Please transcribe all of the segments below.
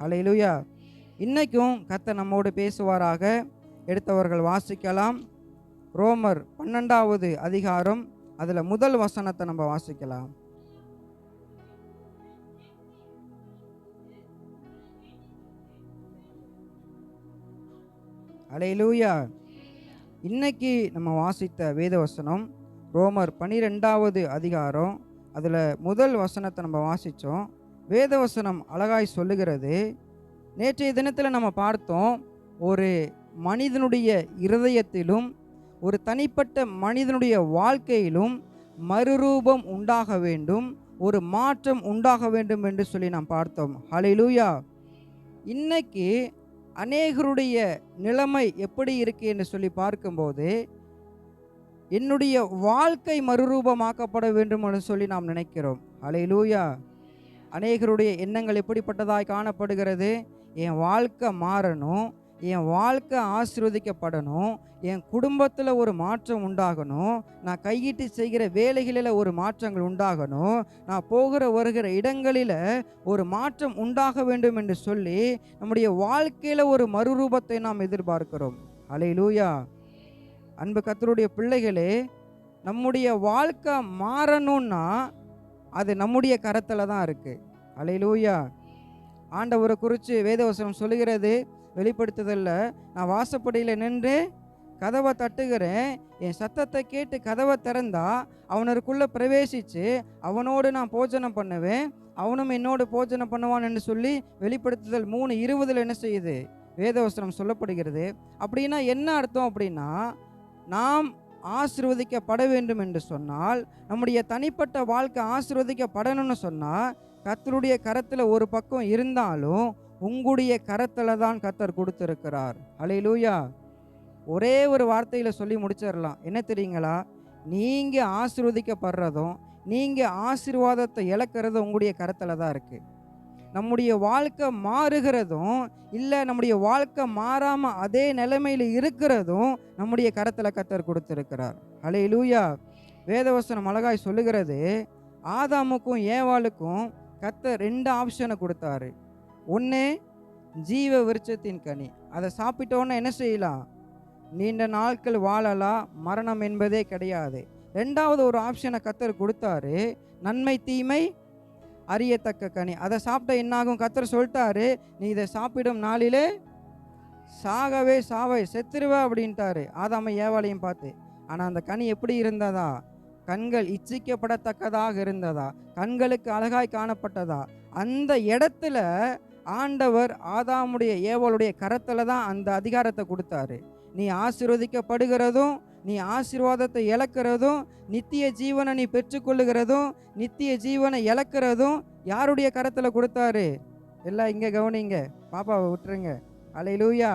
அல்லேலூயா. இன்னைக்கும் கர்த்தர் நம்மோடு பேசுவாராக. எடுத்தவர்கள் வாசிக்கலாம். ரோமர் 12வது அதிகாரம், அதுல முதல் வசனத்தை நம்ம வாசிக்கலாம். அல்லேலூயா. இன்னைக்கு நம்ம வாசித்த வேதவசனம் ரோமர் 12வது அதிகாரம், அதில் முதல் வசனத்தை நம்ம வாசித்தோம். வேதவசனம் அழகாய் சொல்லுகிறது. நேற்றைய தினத்தில் நம்ம பார்த்தோம், ஒரு மனிதனுடைய இருதயத்திலும் ஒரு தனிப்பட்ட மனிதனுடைய வாழ்க்கையிலும் மறுரூபம் உண்டாக வேண்டும், ஒரு மாற்றம் உண்டாக வேண்டும் என்று சொல்லி நாம் பார்த்தோம். ஹல்லேலூயா. இன்னைக்கு அநேகருடைய நிலைமை எப்படி இருக்கு என்று சொல்லி பார்க்கும்போது, என்னுடைய வாழ்க்கை மறுரூபமாக்கப்பட வேண்டும் என்று சொல்லி நாம் நினைக்கிறோம். ஹல்லேலூயா. அநேகருடைய எண்ணங்கள் எப்படிப்பட்டதாய் காணப்படுகிறது? என் வாழ்க்கை மாறணும், என் வாழ்க்கை ஆசீர்வதிக்கப்படணும், என் குடும்பத்தில் ஒரு மாற்றம் உண்டாகணும், நான் கையிட்டு செய்கிற வேலைகளில் ஒரு மாற்றங்கள் உண்டாகணும், நான் போகிற வருகிற இடங்களில் ஒரு மாற்றம் உண்டாக வேண்டும் என்று சொல்லி நம்முடைய வாழ்க்கையில் ஒரு மறுரூபத்தை நாம் எதிர்பார்க்கிறோம். அல்லேலூயா. அன்பு கர்த்தருடைய பிள்ளைகளே, நம்முடைய வாழ்க்கை மாறணும்னா அது நம்முடைய கரத்தில் தான் இருக்குது. அல்லேலூயா. ஆண்டவரை குறித்து வேதவசனம் சொல்லுகிறது, வெளிப்படுத்துதல்ல, நான் வாசப்படியில் நின்று கதவை தட்டுகிறேன், என் சத்தத்தை கேட்டு கதவை திறந்தா அவனருக்குள்ளே பிரவேசித்து அவனோடு நான் போஜனம் பண்ணுவேன், அவனும் என்னோடு போஜனம் பண்ணுவான் என்று சொல்லி வெளிப்படுத்துதல் 3:20 என்ன செய்யுது? வேதவசனம் சொல்லப்படுகிறது. அப்படின்னா என்ன அர்த்தம்? அப்படின்னா, நாம் ஆசீர்வதிக்கப்பட வேண்டும் என்று சொன்னால், நம்முடைய தனிப்பட்ட வாழ்க்கை ஆசீர்வதிக்கப்படணும்னு சொன்னால், கர்த்தருடைய கரத்தில் ஒரு பக்கம் இருந்தாலும் உங்களுடைய கரத்தில் தான் கர்த்தர் கொடுத்திருக்கிறார். அல்லேலூயா. ஒரே ஒரு வார்த்தையில் சொல்லி முடிச்சிடலாம். என்ன தெரியுங்களா? நீங்கள் ஆசீர்வதிக்கப்படுறதும் நீங்கள் ஆசீர்வாதத்தை இழக்கிறதும் உங்களுடைய கரத்தில் தான் இருக்குது. நம்முடைய வாழ்க்கை மாறுகிறதும் இல்லை நம்முடைய வாழ்க்கை மாறாமல் அதே நிலைமையில் இருக்கிறதும் நம்முடைய கரத்தில் கர்த்தர் கொடுத்திருக்கிறார். அல்லேலூயா. வேதவசனம் அழகாய் சொல்லுகிறது, ஆதாமுக்கும் ஏவாளுக்கும் கர்த்தர் 2 ஆப்ஷனை கொடுத்தாரு. ஒன்று, ஜீவ விருட்சத்தின் கனி, அதை சாப்பிட்டோன்னே என்ன செய்யலாம்? நீண்ட நாட்கள் வாழலாம், மரணம் என்பதே கிடையாது. 2வது ஒரு ஆப்ஷனை கர்த்தர் கொடுத்தாரு, நன்மை தீமை அறியத்தக்க கனி. அதை சாப்பிட்ட என்னாகும்? கர்த்தர் சொல்லிட்டாரு, நீ இதை சாப்பிடும் நாளிலே சாகவே சாவை, செத்துருவ அப்படின்ட்டாரு ஆதாமை ஏவாளையும் பார்த்து. ஆனால் அந்த கனி எப்படி இருந்ததா? கண்கள் இச்சிக்கப்படத்தக்கதாக இருந்ததா? கண்களுக்கு அழகாய் காணப்பட்டதா? அந்த இடத்துல ஆண்டவர் ஆதாமுடைய ஏவாளுடைய கரத்தில் தான் அந்த அதிகாரத்தை கொடுத்தாரு. நீ ஆசீர்வதிக்கப்படுகிறதும் நீ ஆசீர்வாதத்தை இழக்கிறதும் நித்திய ஜீவனை நீ பெற்றுக்கொள்ளுகிறதும் நித்திய ஜீவனை இழக்கிறதும் யாருடைய கரத்தில் கொடுத்தாரு? எல்லாம் இங்கே கவனிங்க, பாப்பாவை விட்டுருங்க. அல்லேலூயா.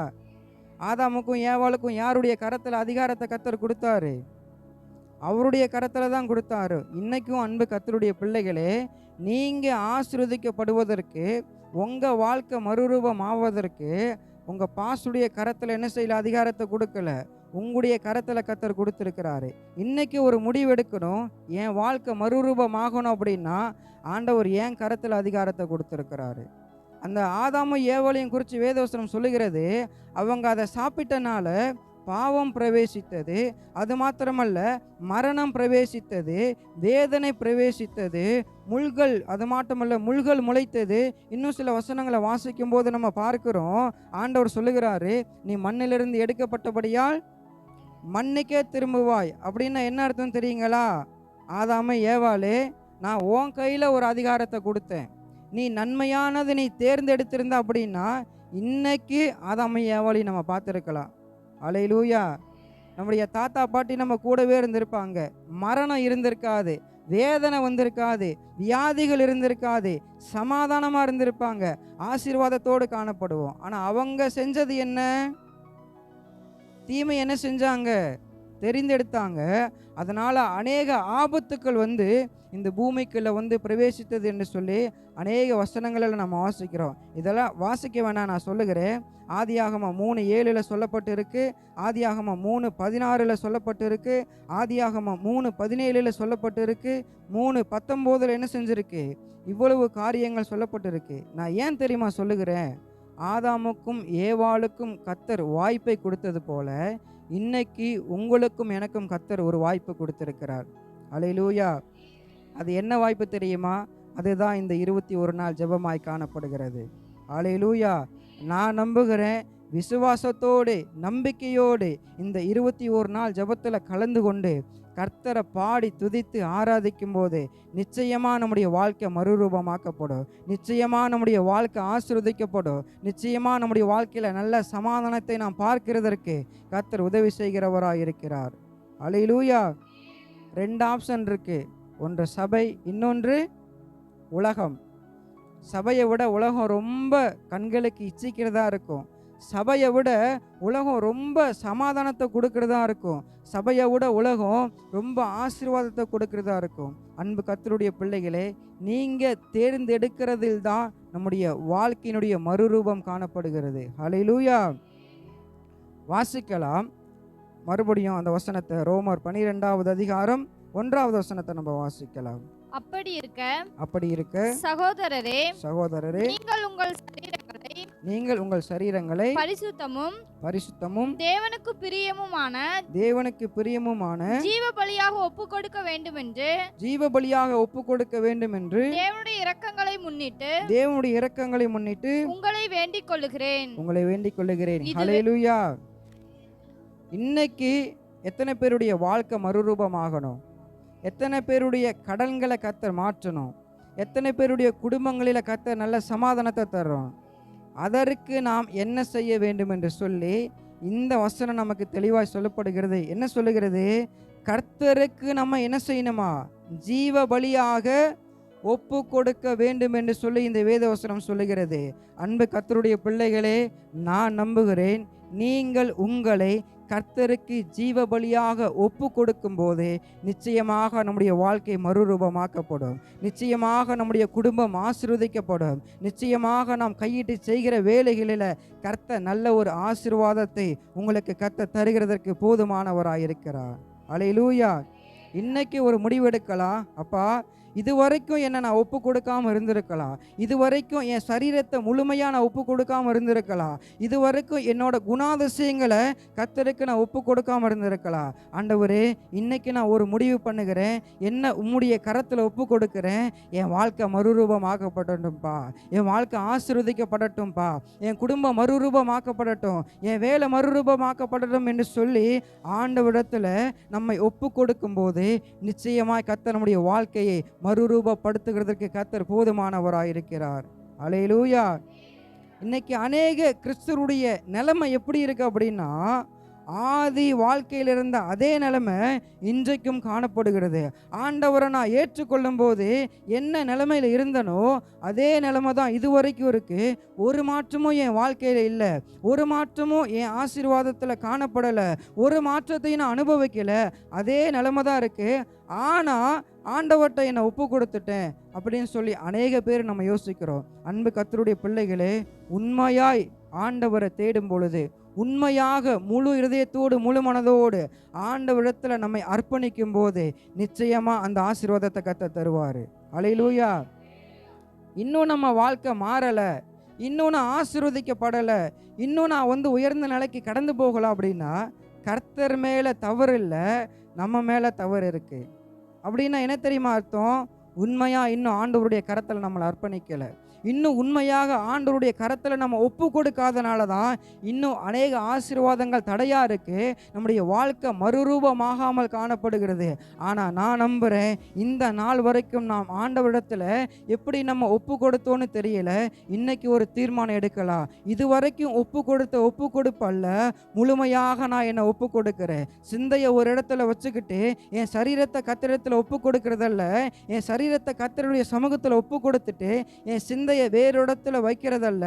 ஆதாமுக்கும் ஏவாளுக்கும் யாருடைய கரத்தில் அதிகாரத்தை கர்த்தர் கொடுத்தாரு? அவருடைய கரத்தில் தான் கொடுத்தாரு. இன்னைக்கும் அன்பு கர்த்தருடைய பிள்ளைகளே, நீங்கள் ஆசீர்வதிக்கப்படுவதற்கு, உங்கள் வாழ்க்கை மறுரூபம் ஆவதற்கு உங்கள் பாசுடைய கரத்தில் என்ன செய்யல? அதிகாரத்தை கொடுக்கல, உங்களுடைய கரத்தில் கர்த்தர் கொடுத்துருக்கிறாரு. இன்னைக்கு ஒரு முடிவு எடுக்கணும், என் வாழ்க்கை மறுரூபம் ஆகணும் அப்படின்னா ஆண்டவர் என் கரத்தில் அதிகாரத்தை கொடுத்துருக்கிறாரு. அந்த ஆதாமும் ஏவாளையும் குறித்து வேதவசனம் சொல்லுகிறது, அவங்க அதை சாப்பிட்டனால பாவம் பிரவேசித்தது, அது மாத்திரமல்ல மரணம் பிரவேசித்தது, வேதனை பிரவேசித்தது, முள்கள், அது மட்டுமல்ல முள்கள் முளைத்தது. இன்னும் சில வசனங்களை வாசிக்கும் போது நம்ம பார்க்கிறோம், ஆண்டவர் சொல்லுகிறாரு, நீ மண்ணிலிருந்து எடுக்கப்பட்டபடியால் மண்ணுக்கே திரும்புவாய். அப்படின்னா என்ன அர்த்தம் தெரியுங்களா? ஆதாமை ஏவாளே, நான் உன் கையில் ஒரு அதிகாரத்தை கொடுத்தேன், நீ நன்மையானது நீ தேர்ந்தெடுத்திருந்த அப்படின்னா இன்னைக்கு ஆதாமை ஏவாளை நம்ம பார்த்துருக்கலாம். அல்லேலூயா. நம்முடைய தாத்தா பாட்டி நம்ம கூடவே இருந்திருப்பாங்க, மரணம் இருந்திருக்காது, வேதனை வந்திருக்காது, வியாதிகள் இருந்திருக்காது, சமாதானமாக இருந்திருப்பாங்க, ஆசீர்வாதத்தோடு காணப்படுவோம். ஆனால் அவங்க செஞ்சது என்ன? தீமை என்ன செஞ்சாங்க? தெரிந்தெடுத்தாங்க. அதனால் அநேக ஆபத்துக்கள் வந்து இந்த பூமிக்குள்ள வந்து பிரவேசித்தது என்று சொல்லி அநேக வசனங்களில் நம்ம வாசிக்கிறோம். இதெல்லாம் வாசிக்க வேணாம், நான் சொல்லுகிறேன். ஆதியாகமம் 3:7 சொல்லப்பட்டு இருக்கு, ஆதியாகமம் 3:16 சொல்லப்பட்டு இருக்கு, ஆதியாகமம் 3:17 சொல்லப்பட்டு இருக்கு, 3:19 என்ன செஞ்சிருக்கு, இவ்வளவு காரியங்கள் சொல்லப்பட்டு இருக்கு. நான் ஏன் தெரியுமா சொல்லுகிறேன்? ஆதாமுக்கும் ஏவாளுக்கும் கர்த்தர் வாய்ப்பை கொடுத்தது போல இன்னைக்கு உங்களுக்கும் எனக்கும் கர்த்தர் ஒரு வாய்ப்பு கொடுத்திருக்கிறார். அல்லேலூயா. அது என்ன வாய்ப்பு தெரியுமா? அதுதான் இந்த 21 நாள் ஜெபமாய் காணப்படுகிறது. அல்லேலூயா. நான் நம்புகிறேன், விசுவாசத்தோடு நம்பிக்கையோடு இந்த 21 நாள் ஜெபத்தில் கலந்து கொண்டு கர்த்தரை பாடி துதித்து ஆராதிக்கும் போது நிச்சயமாக நம்முடைய வாழ்க்கை மறுரூபமாக்கப்படும். நிச்சயமாக நம்முடைய வாழ்க்கை ஆசீர்வதிக்கப்படும். நிச்சயமாக நம்முடைய வாழ்க்கையில் நல்ல சமாதானத்தை நாம் பார்க்கிறதற்கு கர்த்தர் உதவி செய்கிறவராக இருக்கிறார். அல்லேலூயா. 2 ஆப்ஷன் இருக்கு. ஒன்று சபை, இன்னொன்று உலகம். சபையை விட உலகம் ரொம்ப கண்களுக்கு இச்சிக்கிறதா இருக்கும். சபையை விட உலகம் ரொம்ப சமாதானத்தை கொடுக்கறதா இருக்கும். சபையை விட உலகம் ரொம்ப ஆசீர்வாதத்தை கொடுக்கறதா இருக்கும். அன்பு கர்த்தருடைய பிள்ளைகளே, நீங்கள் தேர்ந்தெடுக்கிறதில் தான் நம்முடைய வாழ்க்கையினுடைய மறுரூபம் காணப்படுகிறது. ஹல்லேலூயா. வாசிக்கலாம் மறுபடியும் அந்த வசனத்தை. ரோமர் 12வது அதிகாரம் 1வது வசனத்தை நம்ம வாசிக்கலாம். அப்படி இருக்க சகோதரரே, நீங்கள் உங்கள் சரீரங்களை பரிசுத்தமும் தேவனுக்கு பிரியமுமான ஜீவ பலியாக ஒப்புக் கொடுக்க வேண்டும் என்று தேவனுடைய இரக்கங்களை முன்னிட்டு உங்களை வேண்டிக் கொள்ளுகிறேன். ஹல்லேலூயா. இன்னைக்கு எத்தனை பேருடைய வாழ்க்கை மறுரூபமாகணும்? எத்தனை பேருடைய கடன்களை கர்த்தர் மாற்றணும்? எத்தனை பேருடைய குடும்பங்களில் கர்த்தர் நல்ல சமாதானத்தை தர்றோம்? அதற்கு நாம் என்ன செய்ய வேண்டும் என்று சொல்லி இந்த வசனம் நமக்கு தெளிவாய் சொல்லப்படுகிறது. என்ன சொல்லுகிறது? கர்த்தருக்கு நம்ம என்ன செய்யணுமா? ஜீவ பலியாக ஒப்பு கொடுக்க வேண்டும் என்று சொல்லி இந்த வேத வசனம் சொல்லுகிறது. அன்பு கர்த்தருடைய பிள்ளைகளே, நான் நம்புகிறேன், நீங்கள் உங்களை கர்த்தருக்கு ஜீவ பலியாக ஒப்பு கொடுக்கும் போது நிச்சயமாக நம்முடைய வாழ்க்கை மறுரூபமாக்கப்படும். நிச்சயமாக நம்முடைய குடும்பம் ஆசீர்வதிக்கப்படும். நிச்சயமாக நாம் கையிட்டு செய்கிற வேலைகளில் கர்த்தர் நல்ல ஒரு ஆசீர்வாதத்தை உங்களுக்கு கர்த்தர் தருகிறதற்கு போதுமானவராயிருக்கிறார். அல்லேலூயா. இன்னைக்கு ஒரு முடிவெடுக்கலாம். அப்பா, இதுவரைக்கும் என்னை நான் ஒப்பு கொடுக்காமல் இருந்திருக்கலாம். இதுவரைக்கும் என் சரீரத்தை முழுமையாக நான் ஒப்பு கொடுக்காமல் இருந்திருக்கலாம். இதுவரைக்கும் என்னோட குணாதிசயங்களை கர்த்தருக்கு நான் ஒப்பு கொடுக்காமல் இருந்திருக்கலாம். ஆண்டவரே, இன்னைக்கு நான் ஒரு முடிவு பண்ணுகிறேன். என்ன உம்முடைய கரத்தில் ஒப்பு கொடுக்கிறேன். என் வாழ்க்கை மறுரூபமாக்கப்படட்டும்பா. என் வாழ்க்கை ஆசீர்வதிக்கப்படட்டும்பா. என் குடும்பம் மறுரூபமாக்கப்படட்டும். என் வேலை மறுரூபமாக்கப்படட்டும் என்று சொல்லி ஆண்டவரிடத்தில் நம்மை ஒப்பு கொடுக்கும் போது நிச்சயமாய் கர்த்தர் நம்முடைய வாழ்க்கையை மறுரூபப்படுத்துகிறதற்கு கர்த்தர் போதுமானவராயிருக்கிறார். அல்லேலூயா. இன்னைக்கு அநேக கிறிஸ்தவருடைய நிலைமை எப்படி இருக்கு அப்படின்னா, ஆதி வாழ்க்கையில் இருந்த அதே நிலைமை இன்றைக்கும் காணப்படுகிறது. ஆண்டவரை நான் ஏற்றுக்கொள்ளும் போது என்ன நிலைமையில் இருந்தனோ அதே நிலைமை தான் இதுவரைக்கும் இருக்கு. ஒரு மாற்றமும் என் வாழ்க்கையில் இல்லை. ஒரு மாற்றமும் என் ஆசீர்வாதத்தில் காணப்படலை. ஒரு மாற்றத்தையும் நான் அனுபவிக்கலை. அதே நிலைமை தான் இருக்கு. ஆனால் ஆண்டவர்கிட்ட என்னை ஒப்பு கொடுத்துட்டேன் அப்படின்னு சொல்லி அநேக பேர் நம்ம யோசிக்கிறோம். அன்பு கர்த்தருடைய பிள்ளைகளே, உண்மையாய் ஆண்டவரை தேடும் பொழுது, உண்மையாக முழு இருதயத்தோடு முழு மனதோடு ஆண்டவரிடத்தில் நம்மை அர்ப்பணிக்கும் போது நிச்சயமாக அந்த ஆசீர்வாதத்தை கர்த்தர் தருவார். அல்லேலூயா. இன்னும் நம்ம வாழ்க்கை மாறலை, இன்னும் நான் ஆசீர்வதிக்கப்படலை, இன்னும் நான் உயர்ந்த நிலைக்கு கடந்து போகலாம் அப்படின்னா கர்த்தர் மேலே தவறு இல்லை, நம்ம மேலே தவறு இருக்குது. அப்படின்னா என்ன தெரியுமா அர்த்தம்? உண்மையாக இன்னும் ஆண்டவருடைய கரத்தில் நம்மளை அர்ப்பணிக்கலை. இன்னும் உண்மையாக ஆண்டவருடைய கரத்தில் நம்ம ஒப்பு கொடுக்காதனால தான் இன்னும் அநேக ஆசீர்வாதங்கள் தடையாக இருக்குது. நம்முடைய வாழ்க்கை மறுரூபமாகாமல் காணப்படுகிறது. ஆனால் நான் நம்புகிறேன், இந்த நாள் வரைக்கும் நாம் ஆண்டவரிடத்தில் எப்படி நம்ம ஒப்பு கொடுத்தோன்னு தெரியல. இன்னைக்கு ஒரு தீர்மானம் எடுக்கலாம். இது வரைக்கும் ஒப்பு கொடுப்பல்ல, முழுமையாக நான் என்னை ஒப்பு கொடுக்கிறேன். சிந்தையை ஒரு இடத்துல வச்சுக்கிட்டு என் சரீரத்தை கர்த்தரிடத்தில் ஒப்பு கொடுக்கறதல்ல, என் சரீரத்தை கர்த்தருடைய சமூகத்தில் ஒப்பு கொடுத்துட்டு என் சிந்தையை வேறு இடத்துல வைக்கிறதல்ல,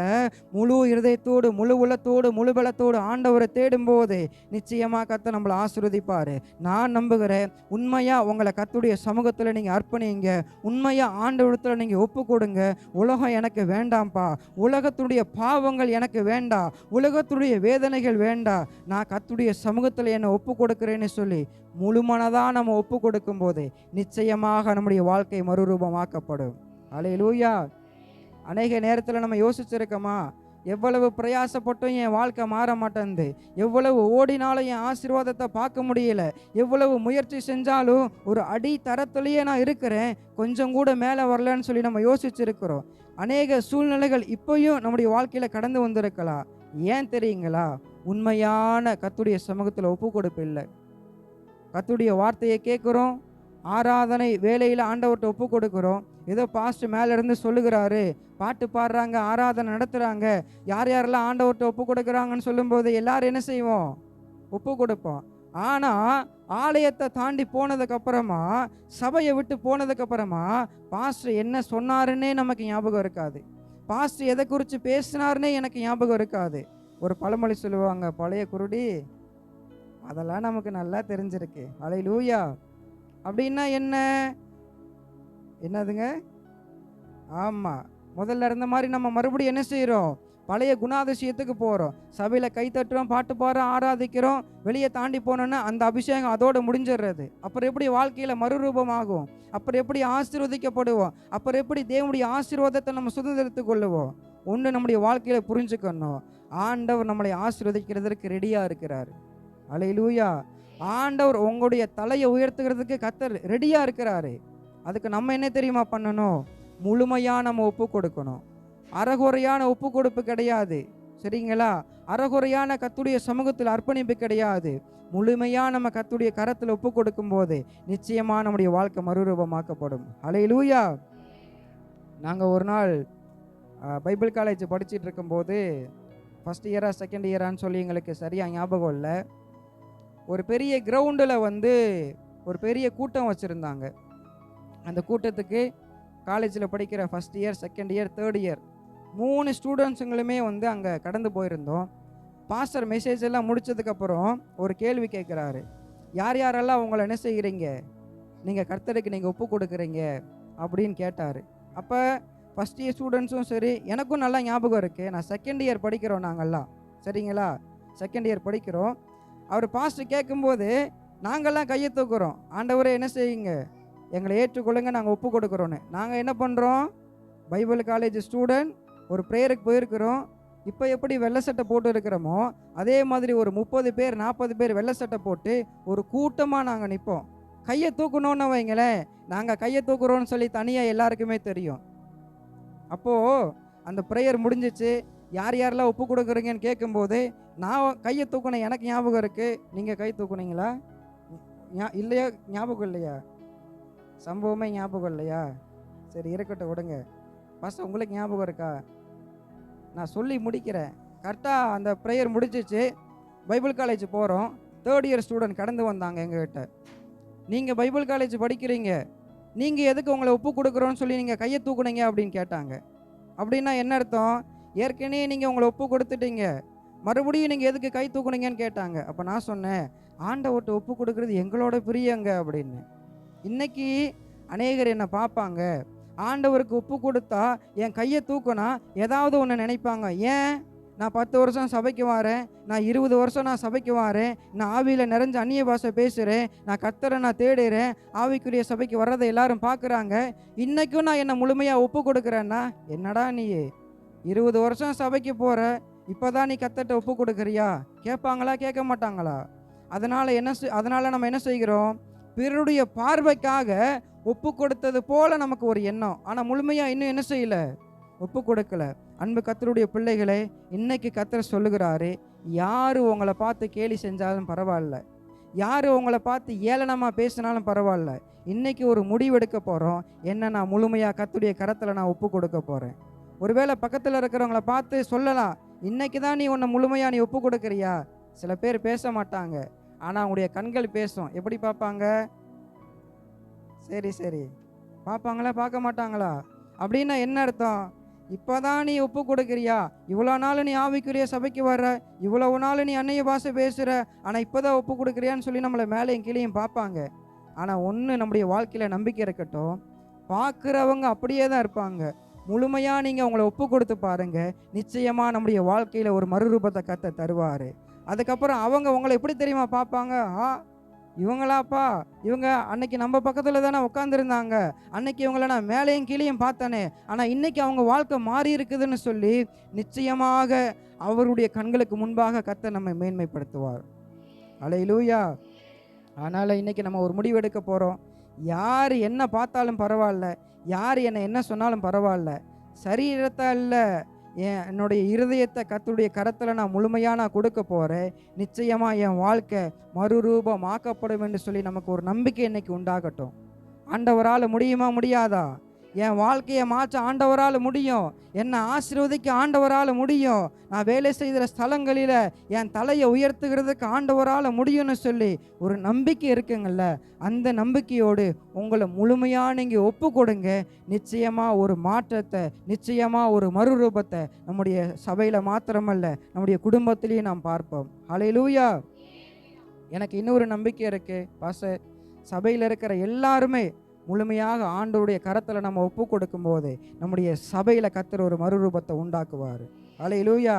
முழு இருதயத்தோடு முழு உள்ளத்தோடு முழு பலத்தோடு ஆண்டவரை தேடும்போது நிச்சயமாக கர்த்தர் நம்மளை ஆசீர்வதிப்பார். நான் நம்புகிறேன். உண்மையாக உங்களை கர்த்தருடைய சமூகத்தில் நீங்கள் அர்ப்பணிங்க, உண்மையாக ஆண்டவரத்தில் நீங்கள் ஒப்பு கொடுங்க. உலகம் எனக்கு வேண்டாம்ப்பா, உலகத்துடைய பாவங்கள் எனக்கு வேண்டாம், உலகத்துடைய வேதனைகள் வேண்டாம், நான் கர்த்தருடைய சமூகத்தில் என்னை ஒப்பு கொடுக்கிறேன்னு சொல்லி முழு மனதாக நம்ம ஒப்பு கொடுக்கும் போது நிச்சயமாக நம்முடைய வாழ்க்கை மறுரூபமாக்கப்படும். அல்லேலூயா. அநேக நேரத்தில் நம்ம யோசிச்சிருக்கோமா, எவ்வளவு பிரயாசப்பட்டும் என் வாழ்க்கை மாற மாட்டேங்குது, எவ்வளவு ஓடினாலும் என் ஆசீர்வாதத்தை பார்க்க முடியல, எவ்வளவு முயற்சி செஞ்சாலும் ஒரு அடி தரத்துலேயே நான் இருக்கிறேன், கொஞ்சம் கூட மேலே வரலன்னு சொல்லி நம்ம யோசிச்சிருக்கிறோம். அநேக சூழ்நிலைகள் இப்போயும் நம்முடைய வாழ்க்கையில் கடந்து வந்திருக்கலாம். ஏன் தெரியுங்களா? உண்மையான கர்த்தருடைய சமூகத்தில் ஒப்பு கொடுப்பு இல்லை. கர்த்தருடைய வார்த்தையை கேட்குறோம், ஆராதனை வேலையில் ஆண்டவர்கிட்ட ஒப்பு கொடுக்குறோம், ஏதோ பாஸ்ட் மேலேருந்து சொல்லுகிறாரு, பாட்டு பாடுறாங்க, ஆராதனை நடத்துகிறாங்க, யார் யாரெல்லாம் ஆண்டவர்கிட்ட ஒப்பு கொடுக்குறாங்கன்னு சொல்லும்போது எல்லாரும் என்ன செய்வோம்? ஒப்பு கொடுப்போம். ஆனால் ஆலயத்தை தாண்டி போனதுக்கப்புறமா, சபையை விட்டு போனதுக்கப்புறமா பாஸ்டர் என்ன சொன்னாருன்னே நமக்கு ஞாபகம் இருக்காது, பாஸ்டர் எதை குறித்து பேசினாருன்னே எனக்கு ஞாபகம் இருக்காது. ஒரு பழமொழி சொல்லுவாங்க, பழைய குருடி, அதெல்லாம் நமக்கு நல்லா தெரிஞ்சிருக்கு. அல்லேலூயா. அப்படின்னா என்னதுங்க? ஆமாம், முதல்ல இருந்த மாதிரி நம்ம மறுபடியும் என்ன செய்கிறோம்? பழைய குணாதிசயத்துக்கு போகிறோம். சபையில் கை தட்டுறோம், பாட்டு பாடுறோம், ஆராதிக்கிறோம், வெளியே தாண்டி போனோன்னா அந்த அபிஷேகம் அதோடு முடிஞ்சிடுறது. அப்புறம் எப்படி வாழ்க்கையில் மறுரூபமாகும்? அப்புறம் எப்படி ஆசீர்வதிக்கப்படுவோம்? அப்புறம் எப்படி தேவனுடைய ஆசீர்வாதத்தை நம்ம சுதந்திரத்துக் கொள்ளுவோம்? ஒன்று நம்முடைய வாழ்க்கையில் புரிஞ்சுக்கணும், ஆண்டவர் நம்மளை ஆசீர்வதிக்கிறதுக்கு ரெடியாக இருக்கிறார். அல்லேலூயா. ஆண்டவர் உங்களுடைய தலையை உயர்த்துகிறதுக்கு கர்த்தர் ரெடியாக இருக்கிறாரு. அதுக்கு நம்ம என்ன தெரியுமா பண்ணணும்? முழுமையாக நம்ம ஒப்பு கொடுக்கணும். அறகுறையான ஒப்பு கொடுப்பு கிடையாது, சரிங்களா? அறகுறையான கர்த்தருடைய சமூகத்தில் அர்ப்பணிப்பு கிடையாது. முழுமையாக நம்ம கர்த்தருடைய கரத்தில் ஒப்பு கொடுக்கும் போது நிச்சயமாக நம்முடைய வாழ்க்கை மறுரூபமாக்கப்படும். அல்லேலூயா. நாங்கள் ஒரு நாள் பைபிள் காலேஜ் படிச்சுட்டு இருக்கும்போது, ஃபஸ்ட் இயரா செகண்ட் இயரான்னு சொல்லி எங்களுக்கு சரியாக ஞாபகம் இல்லை, ஒரு பெரிய கிரவுண்டில் ஒரு பெரிய கூட்டம் வச்சுருந்தாங்க. அந்த கூட்டத்துக்கு காலேஜில் படிக்கிற first year, second year, third year 3 ஸ்டூடெண்ட்ஸுங்களுமே அங்கே கடந்து போயிருந்தோம். பாஸ்டர் மெசேஜ் எல்லாம் முடித்ததுக்கப்புறம் ஒரு கேள்வி கேட்குறாரு, யார் யாரெல்லாம் உங்களை என்ன செய்கிறீங்க, நீங்கள் கர்த்தருக்கு நீங்கள் ஒப்பு கொடுக்குறீங்க அப்படின்னு கேட்டார். அப்போ ஃபஸ்ட் இயர் ஸ்டூடெண்ட்ஸும் சரி, எனக்கும் நல்லா ஞாபகம் இருக்குது, நான் செகண்ட் இயர் படிக்கிறோம் நாங்கள்லாம், சரிங்களா? செகண்ட் இயர் படிக்கிறோம். அவர் பாஸ்டர் கேட்கும்போது நாங்கள்லாம் கையை தூக்குறோம், ஆண்டவரே என்ன செய்யுங்க, எங்களை ஏற்றுக்கொள்ளுங்க, நாங்கள் ஒப்பு கொடுக்குறோன்னு. நாங்கள் என்ன பண்ணுறோம்? பைபிள் காலேஜ் ஸ்டூடெண்ட் ஒரு ப்ரேயருக்கு போயிருக்கிறோம். இப்போ எப்படி வெள்ளை சட்டை போட்டு இருக்கிறோமோ அதே மாதிரி ஒரு 30 பேர் 40 பேர் வெள்ளை சட்டை போட்டு ஒரு கூட்டமாக நாங்கள் நிற்போம். கையை தூக்கணுன்னு வைங்களேன், நாங்கள் கையை தூக்குறோன்னு சொல்லி தனியாக எல்லாருக்குமே தெரியும். அப்போது அந்த ப்ரேயர் முடிஞ்சிச்சு, யார் யாரெல்லாம் ஒப்பு கொடுக்குறீங்கன்னு கேட்கும்போது நான் கையை தூக்கணும், எனக்கு ஞாபகம் இருக்குது. நீங்கள் கை தூக்குனீங்களா? இல்லையா? ஞாபகம் இல்லையா? சம்பவமே ஞாபகம் இல்லையா? சரி இருக்கட்டும், விடுங்க. ஃபஸ்ட்டு உங்களுக்கு ஞாபகம் இருக்கா? நான் சொல்லி முடிக்கிறேன். கரெக்டாக அந்த ப்ரேயர் முடிச்சிச்சு, பைபிள் காலேஜ் போகிறோம். தேர்ட் இயர் ஸ்டூடெண்ட் கடந்து வந்தாங்க எங்ககிட்ட. நீங்கள் பைபிள் காலேஜ் படிக்கிறீங்க, நீங்கள் எதுக்கு உங்களை ஒப்பு கொடுக்குறோன்னு சொல்லி நீங்கள் கையை தூக்குனீங்க அப்படின்னு கேட்டாங்க. அப்படின்னா என்ன அர்த்தம்? ஏற்கனவே நீங்கள் உங்களை ஒப்பு கொடுத்துட்டீங்க, மறுபடியும் நீங்கள் எதுக்கு கை தூக்குனீங்கன்னு கேட்டாங்க. அப்போ நான் சொன்னேன், ஆண்டவர்கிட்ட ஒப்பு கொடுக்குறது எங்களோட பிரியங்க அப்படின்னு. இன்னைக்கு அநேகர் என்னை பார்ப்பாங்க, ஆண்டவருக்கு ஒப்பு கொடுத்தா என் கையை தூக்குனா ஏதாவது ஒன்று நினைப்பாங்க. ஏன்? நான் 10 வருஷம் சபைக்கு வரேன், நான் 20 வருஷம் நான் சபைக்கு வரேன், நான் ஆவியில் நிறைஞ்ச அந்நிய பாஷை பேசுகிறேன், நான் கர்த்தரை நான் தேடுறேன், ஆவிக்குரிய சபைக்கு வர்றதை எல்லாரும் பார்க்குறாங்க, இன்றைக்கும் நான் என்னை முழுமையாக ஒப்பு கொடுக்குறேன்னா, என்னடா நீ 20 வருஷம் சபைக்கு போகிற, இப்போ தான் நீ கர்த்தர்ட்ட ஒப்பு கொடுக்குறியா? கேட்பாங்களா? கேட்க மாட்டாங்களா? அதனால் நம்ம என்ன செய்கிறோம்? பிறருடைய பார்வைக்காக ஒப்பு கொடுத்தது போல நமக்கு ஒரு எண்ணம், ஆனால் முழுமையாக இன்னும் என்ன செய்யலை? ஒப்பு கொடுக்கல. அன்பு கர்த்தருடைய பிள்ளைகளே, இன்னைக்கு கர்த்தர் சொல்லுகிறாரு, யார் உங்களை பார்த்து கேலி செஞ்சாலும் பரவாயில்ல, யார் உங்களை பார்த்து ஏளனமாக பேசினாலும் பரவாயில்ல, இன்னைக்கு ஒரு முடிவெடுக்க போகிறோம். என்ன? நான் முழுமையாக கர்த்தருடைய கரத்தில் நான் ஒப்பு கொடுக்க போகிறேன். ஒருவேளை பக்கத்தில் இருக்கிறவங்கள பார்த்து சொல்லலாம், இன்னைக்கு தான் நீ உன்னை முழுமையாக நீ ஒப்பு கொடுக்குறியா? சில பேர் பேச மாட்டாங்க, ஆனால் அவங்களுடைய கண்கள் பேசும். எப்படி பார்ப்பாங்க? சரி பார்ப்பாங்களா பார்க்க மாட்டாங்களா? அப்படின்னா என்ன அர்த்தம்? இப்போதான் நீ ஒப்பு கொடுக்குறியா? இவ்வளோ நாள் நீ ஆவிக்குரிய சபைக்கு வர்ற, இவ்வளவு நாள் நீ அந்நிய பாஷை பேசுகிற, ஆனால் இப்போ தான் ஒப்பு கொடுக்குறியான்னு சொல்லி நம்மளை மேலேயும் கீழேயும் பார்ப்பாங்க. ஆனால் ஒன்று நம்முடைய வாழ்க்கையில் நம்பிக்கை இருக்கட்டும், பார்க்குறவங்க அப்படியே தான் இருப்பாங்க. முழுமையாக நீங்கள் உங்களை ஒப்பு கொடுத்து பாருங்க, நிச்சயமாக நம்முடைய வாழ்க்கையில் ஒரு மறுரூபத்தை கர்த்தர் தருவார். அதுக்கப்புறம் அவங்க உங்களை எப்படி தெரியுமா பார்ப்பாங்க? இவங்களாப்பா, இவங்க அன்னைக்கு நம்ம பக்கத்தில் தானே உட்காந்துருந்தாங்க, அன்னைக்கு இவங்கள நான் மேலேயும் கீழேயும் பார்த்தனே, ஆனால் இன்னைக்கு அவங்க வாழ்க்கை மாறி இருக்குதுன்னு சொல்லி நிச்சயமாக அவருடைய கண்களுக்கு முன்பாக கர்த்தர் நம்மை மேன்மைப்படுத்துவார். அல்லேலூயா. அதனால் இன்னைக்கு நம்ம ஒரு முடிவு எடுக்க போகிறோம். யார் என்ன பார்த்தாலும் பரவாயில்ல, யார் என்னை என்ன சொன்னாலும் பரவாயில்ல, சரீரத்தை இல்லை, என்னுடைய இருதயத்தை கர்த்தருடைய கரத்தில் நான் முழுமையாக கொடுக்க போகிறேன். நிச்சயமாக என் வாழ்க்கை மறுரூபமாக்கப்படும் என்று சொல்லி நமக்கு ஒரு நம்பிக்கை இன்னைக்கு உண்டாகட்டும். ஆண்டவரால் முடியுமா? முடியாதா? என் வாழ்க்கையை மாற்ற ஆண்டவரால் முடியும். என்னை ஆசீர்வதிக்க ஆண்டவரால் முடியும். நான் வேலை செய்கிற ஸ்தலங்களில் என் தலையை உயர்த்துகிறதுக்கு ஆண்டவரால் முடியும்னு சொல்லி ஒரு நம்பிக்கை இருக்குங்கள்ல, அந்த நம்பிக்கையோடு உங்களை முழுமையாக நீங்கள் ஒப்பு கொடுங்க. நிச்சயமாக ஒரு மாற்றத்தை, நிச்சயமாக ஒரு மறுரூபத்தை நம்முடைய சபையில் மாத்திரமல்ல, நம்முடைய குடும்பத்திலையும் நாம் பார்ப்போம். அல்லேலூயா. எனக்கு இன்னொரு நம்பிக்கை இருக்குது பாஸ்டர். சபையில் இருக்கிற எல்லாருமே முழுமையாக ஆண்டவருடைய கரத்தில் நம்ம ஒப்பு கொடுக்கும்போது நம்முடைய சபையில் கர்த்தர் ஒரு மறுரூபத்தை உண்டாக்குவார். அல்லேலூயா.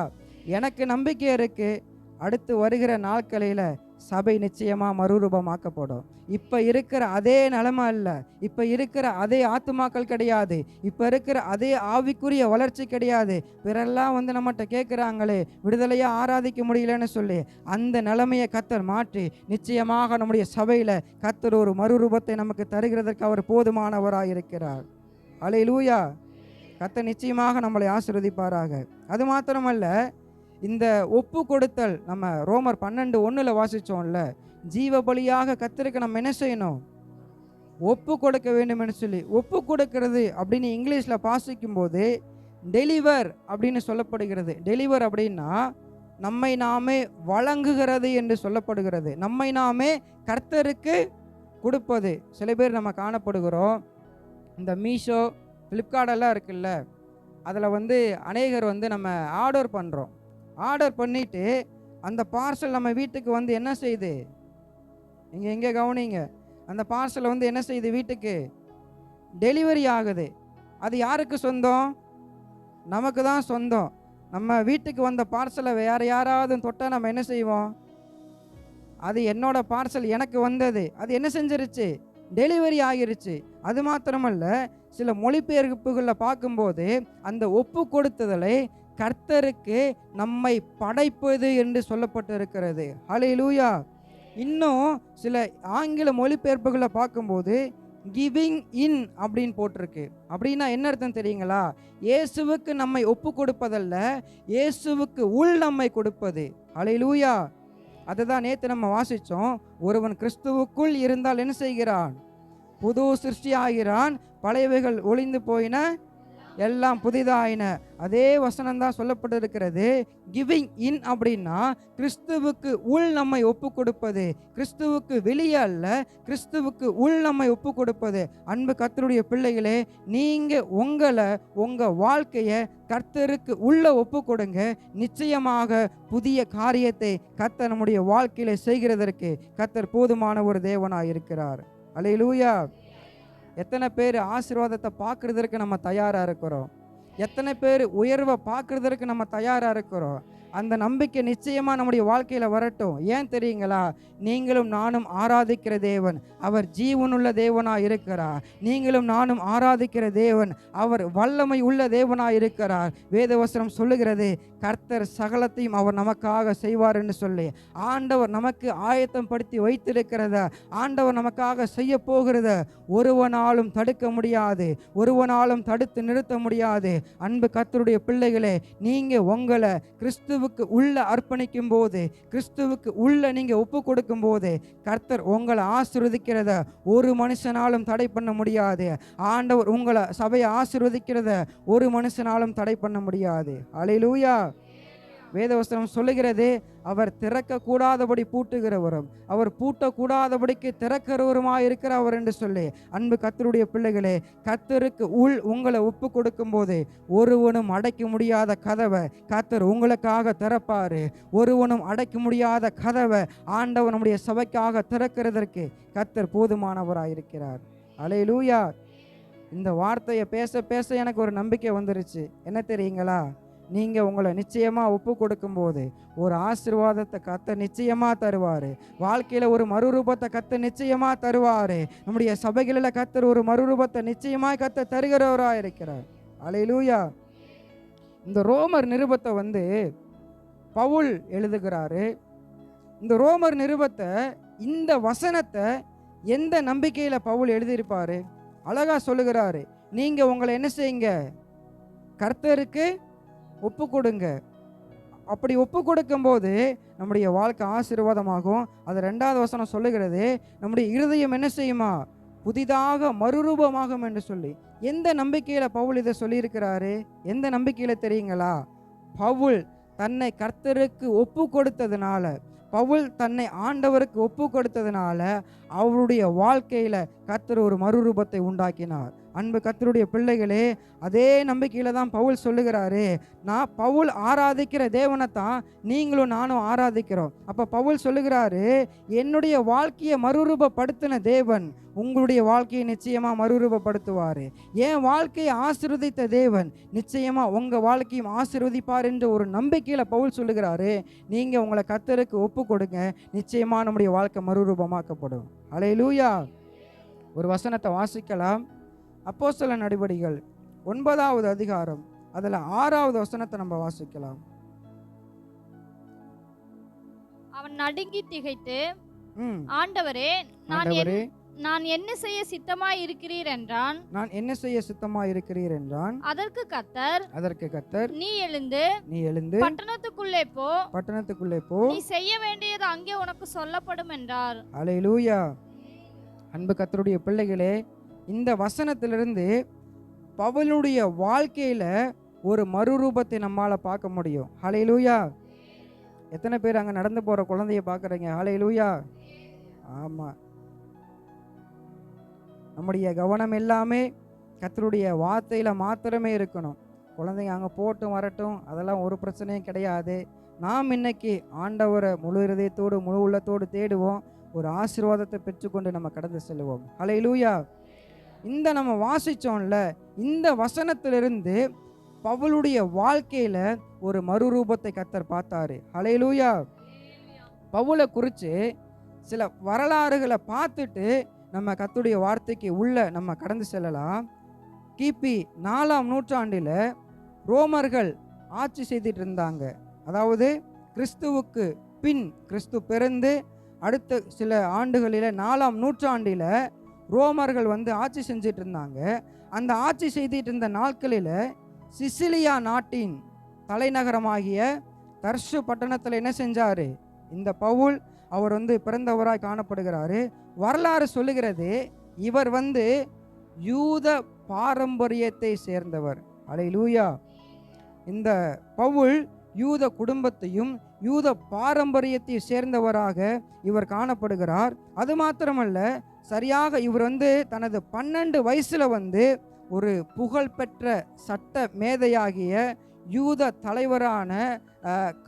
எனக்கு நம்பிக்கை இருக்குது, அடுத்து வருகிற நாட்களில் சபை நிச்சயமாக மறுரூபமாக்கப்படும். இப்போ இருக்கிற அதே நிலைமை இல்லை, இப்போ இருக்கிற அதே ஆத்துமாக்கள் கிடையாது, இப்போ இருக்கிற அதே ஆவிக்குரிய வளர்ச்சி கிடையாது. பிறெல்லாம் நம்மகிட்ட கேட்குறாங்களே விடுதலையாக ஆராதிக்க முடியலன்னு சொல்லி, அந்த நிலைமையை கர்த்தர் மாற்றி நிச்சயமாக நம்முடைய சபையில் கர்த்தர் ஒரு மறுரூபத்தை நமக்கு தருகிறதற்கு அவர் போதுமானவராக இருக்கிறார். அல்லேலூயா. கர்த்தர் நிச்சயமாக நம்மளை ஆசீர்வதிப்பாராக. அது மாத்திரமல்ல, இந்த ஒப்பு கொடுத்தல் நம்ம ரோமர் 12:1 வாசித்தோம்ல, ஜீவ பலியாக கர்த்தருக்கு நம்ம என்ன செய்யணும்? ஒப்பு கொடுக்க வேண்டும் என்று சொல்லி. ஒப்பு கொடுக்கிறது அப்படின்னு இங்கிலீஷில் வாசிக்கும்போது டெலிவர் அப்படின்னு சொல்லப்படுகிறது. டெலிவர் அப்படின்னா நம்மை நாமே வழங்குகிறது என்று சொல்லப்படுகிறது. நம்மை நாமே கர்த்தருக்கு கொடுப்பது. சில பேர் நம்ம காணப்படுகிறோம், இந்த மீஷோ, ஃப்ளிப்கார்ட்டெல்லாம் இருக்குல்ல, அதில் அநேகர் நம்ம ஆர்டர் பண்ணுறோம். ஆர்டர் பண்ணிவிட்டு அந்த பார்சல் நம்ம வீட்டுக்கு என்ன செய்யுது? எங்கே கவனிங்க, அந்த பார்சல் என்ன செய்யுது? வீட்டுக்கு டெலிவரி ஆகுது. அது யாருக்கு சொந்தம்? நமக்கு தான் சொந்தம். நம்ம வீட்டுக்கு வந்த பார்சலை வேறு யாராவது தொட்டால் நம்ம என்ன செய்வோம்? அது என்னோட பார்சல், எனக்கு வந்தது, அது என்ன செஞ்சிருச்சு? டெலிவரி ஆகிருச்சு. அது மாத்திரமல்ல, சில மொழிபெயர்ப்புகளில் பார்க்கும்போது அந்த ஒப்பு கொடுத்ததலை கர்த்தருக்கு நம்மை படைப்பது என்று சொல்லப்பட்டிருக்கிறது. ஹல்லேலூயா. இன்னும் சில ஆங்கில மொழிபெயர்ப்புகளை பார்க்கும்போது கிவிங் இன் அப்படின்னு போட்டிருக்கு. அப்படின்னா என்ன அர்த்தம் தெரியுங்களா? இயேசுவுக்கு நம்மை ஒப்பு கொடுப்பதல்ல, இயேசுவுக்கு உள் நம்மை கொடுப்பது. ஹல்லேலூயா. அதுதான் நேற்று நம்ம வாசித்தோம். ஒருவன் கிறிஸ்துவுக்குள் இருந்தால் என்ன செய்கிறான்? புது சிருஷ்டி ஆகிறான், பழையவைகள் ஒளிந்து போயின, எல்லாம் புதிதாயின. அதே வசனம் தான் சொல்லப்பட்டிருக்கிறது. கிவிங் இன் அப்படின்னா கிறிஸ்துவுக்கு உள் நம்மை ஒப்பு கொடுப்பது, கிறிஸ்துவுக்கு வெளியே அல்ல, கிறிஸ்துவுக்கு உள் நம்மை ஒப்பு கொடுப்பது. அன்பு கர்த்தருடைய பிள்ளைகளே, நீங்கள் உங்கள் வாழ்க்கையை கர்த்தருக்கு உள்ள ஒப்பு கொடுங்க. நிச்சயமாக புதிய காரியத்தை கர்த்தர் நம்முடைய வாழ்க்கையில செய்கிறதற்கு கர்த்தர் போதுமான ஒரு தேவனாக இருக்கிறார். அல்லேலூயா. எத்தனை பேர் ஆசீர்வாதத்தை பார்க்குறதற்கு நம்ம தயாராக இருக்கிறோம்? எத்தனை பேர் உயர்வை பார்க்குறதற்கு நம்ம தயாராக இருக்கிறோம்? அந்த நம்பிக்கை நிச்சயமாக நம்முடைய வாழ்க்கையில் வரட்டும். ஏன் தெரியுங்களா? நீங்களும் நானும் ஆராதிக்கிற தேவன் அவர் ஜீவனுள்ள தேவனாக இருக்கிறார். நீங்களும் நானும் ஆராதிக்கிற தேவன் அவர் வல்லமை உள்ள தேவனாக இருக்கிறார். வேதவசனம் சொல்லுகிறது, கர்த்தர் சகலத்தையும் அவர் நமக்காக செய்வார் என்று சொல்லி. ஆண்டவர் நமக்கு ஆயத்தம் படுத்தி வைத்திருக்கிறத, ஆண்டவர் நமக்காக செய்ய போகிறத ஒருவனாலும் தடுக்க முடியாது, ஒருவனாலும் தடுத்து நிறுத்த முடியாது. அன்பு கர்த்தருடைய பிள்ளைகளே, நீங்கள் உங்களை கிறிஸ்துவுக்கு உள்ள அர்ப்பணிக்கும் போது, கிறிஸ்துவுக்கு உள்ள நீங்கள் ஒப்பு கொடுக்கும் போது கர்த்தர் உங்களை ஆசீர்வதிக்கிறத ஒரு மனுஷனாலும் தடை பண்ண முடியாது. ஆண்டவர் உங்களை சபையை ஆசீர்வதிக்கிறத ஒரு மனுஷனாலும் தடை பண்ண முடியாது. அல்லேலூயா. வேதவசனம் சொல்லுகிறது, அவர் திறக்க கூடாதபடி பூட்டுகிறவரும் அவர் பூட்டக்கூடாதபடிக்கு திறக்கிறவருமாய் இருக்கிறவர் என்று சொல்லி. அன்பு கர்த்தருடைய பிள்ளைகளே, கர்த்தருக்கு உங்களை ஒப்பு கொடுக்கும் போது ஒருவனும் அடைக்க முடியாத கதவை கர்த்தர் உங்களுக்காக திறப்பாரு. ஒருவனும் அடைக்க முடியாத கதவை ஆண்டவர் நம்முடைய சபைக்காக திறக்கிறதற்கு கர்த்தர் போதுமானவராயிருக்கிறார். அல்லேலூயா. இந்த வார்த்தையை பேச பேச எனக்கு ஒரு நம்பிக்கை வந்துருச்சு. என்ன தெரியுங்களா? நீங்கள் உங்களை நிச்சயமாக ஒப்பு கொடுக்கும்போது ஒரு ஆசீர்வாதத்தை கர்த்தர் நிச்சயமாக தருவார். வாழ்க்கையில் ஒரு மறுரூபத்தை கர்த்தர் நிச்சயமாக தருவார். நம்முடைய சபைகளில் கர்த்தர் ஒரு மறுரூபத்தை நிச்சயமாக கர்த்தர் தருகிறவராக இருக்கிறார். அல்லேலூயா. இந்த ரோமர் நிருபத்தை பவுல் எழுதுகிறாரு. இந்த ரோமர் நிருபத்தை, இந்த வசனத்தை எந்த நம்பிக்கையில் பவுல் எழுதியிருப்பார்? அழகா சொல்லுகிறாரு, நீங்கள் உங்களை என்ன செய்யுங்க? கர்த்தருக்கு ஒப்பு கொடுங்க. அப்படி ஒப்பு கொடுக்கும்போது நம்முடைய வாழ்க்கை ஆசீர்வாதமாகும். அது 2வது வசனம் சொல்லுகிறது, நம்முடைய இருதயம் என்ன செய்யுமா? புதிதாக மறுரூபமாகும் என்று சொல்லி. எந்த நம்பிக்கையில் பவுல் இதை சொல்லியிருக்கிறாரு? எந்த நம்பிக்கையில் தெரியுங்களா? பவுல் தன்னை கர்த்தருக்கு ஒப்பு கொடுத்ததுனால, பவுல் தன்னை ஆண்டவருக்கு ஒப்பு கொடுத்ததுனால அவருடைய வாழ்க்கையில் கர்த்தர் ஒரு மறுரூபத்தை உண்டாக்கினார். அன்பு கர்த்தருடைய பிள்ளைகளே, அதே நம்பிக்கையில தான் பவுல் சொல்லுகிறாரு, நான் பவுல் ஆராதிக்கிற தேவனை தான் நீங்களும் நானும் ஆராதிக்கிறோம். அப்போ பவுல் சொல்லுகிறாரு, என்னுடைய வாழ்க்கையை மறுரூபப்படுத்தின தேவன் உங்களுடைய வாழ்க்கையை நிச்சயமாக மறுரூபப்படுத்துவார். என் வாழ்க்கையை ஆசீர்வதித்த தேவன் நிச்சயமாக உங்கள் வாழ்க்கையும் ஆசீர்வதிப்பார் என்ற ஒரு நம்பிக்கையில் பவுல் சொல்லுகிறாரு. நீங்கள் உங்களை கர்த்தருக்கு ஒப்பு கொடுங்க, நிச்சயமாக நம்முடைய வாழ்க்கை மறுரூபமாக்கப்படும். அல்லேலூயா. ஒரு வசனத்தை வாசிக்கலாம். அப்போஸ்தலர் நடபடிகள் 9வது அதிகாரம், அதில் 6வது வசனத்தை நம்ம வாசிக்கலாம். அவன் நடுங்கி திகைத்து, ஆண்டவரே, நான் என்ன செய்ய சித்தமாய் இருக்கிறீர் என்றான். நான் என்ன செய்ய சித்தமாய் இருக்கிறீர் என்றான். அதற்கு கர்த்தர், நீ எழுந்து பட்டணத்துக்குள்ளே போ, நீ செய்ய வேண்டியது அங்கே உனக்கு சொல்லப்படும் என்றார். அல்லேலூயா. அன்பு கர்த்தருடைய பிள்ளைகளே, இந்த வசனத்திலிருந்து பவுலுடைய வாழ்க்கையில ஒரு மறுரூபத்தை நம்மால பார்க்க முடியும். அல்லேலூயா. எத்தனை பேர் அங்க நடந்து போற குழந்தைய பார்க்குறீங்க? அல்லேலூயா. ஆமா, நம்முடைய கவனம் எல்லாமே கர்த்தருடைய வார்த்தையில மாத்திரமே இருக்கணும். குழந்தைங்க அங்கே போட்டும் வரட்டும், அதெல்லாம் ஒரு பிரச்சனையும் கிடையாது. நாம் இன்னைக்கு ஆண்டவரை முழு இதயத்தோடு முழு உள்ளத்தோடு தேடுவோம். ஒரு ஆசீர்வாதத்தை பெற்றுக்கொண்டு நம்ம கடந்து செல்வோம். அல்லேலூயா. இந்த நம்ம வாசிச்சோம்ல, இந்த வசனத்திலிருந்து பவுலுடைய வாழ்க்கையில ஒரு மறுரூபத்தை கர்த்தர் பார்த்தாரு. அல்லேலூயா. பவுலை குறித்து சில வரலாறுகளை பார்த்துட்டு நம்ம கர்த்தருடைய வார்த்தைக்கு உள்ள நம்ம கடந்து செல்லலாம். கிபி 4ஆம் நூற்றாண்டில் ரோமர்கள் ஆட்சி செய்துட்டு இருந்தாங்க. அதாவது கிறிஸ்துவுக்கு பின், கிறிஸ்து பிறந்து அடுத்த சில ஆண்டுகளில் 4ஆம் நூற்றாண்டில் ரோமர்கள் ஆட்சி செஞ்சிட்டு இருந்தாங்க. அந்த ஆட்சி செய்துட்டு இருந்த நாட்களில் சிசிலியா நாட்டின் தலைநகரமாகிய தர்சு பட்டணத்தில் என்ன செஞ்சார்? இந்த பவுல் அவர் பிறந்தவராய் காணப்படுகிறாரு. வரலாறு சொல்லுகிறது, இவர் யூத பாரம்பரியத்தை சேர்ந்தவர். அல்லேலூயா. இந்த பவுல் யூத குடும்பத்தையும் யூத பாரம்பரியத்தை சேர்ந்தவராக இவர் காணப்படுகிறார். அது மாத்திரமல்ல, சரியாக இவர் தனது 12 வயசுல ஒரு புகழ்பெற்ற சட்ட மேதையாகிய யூத தலைவரான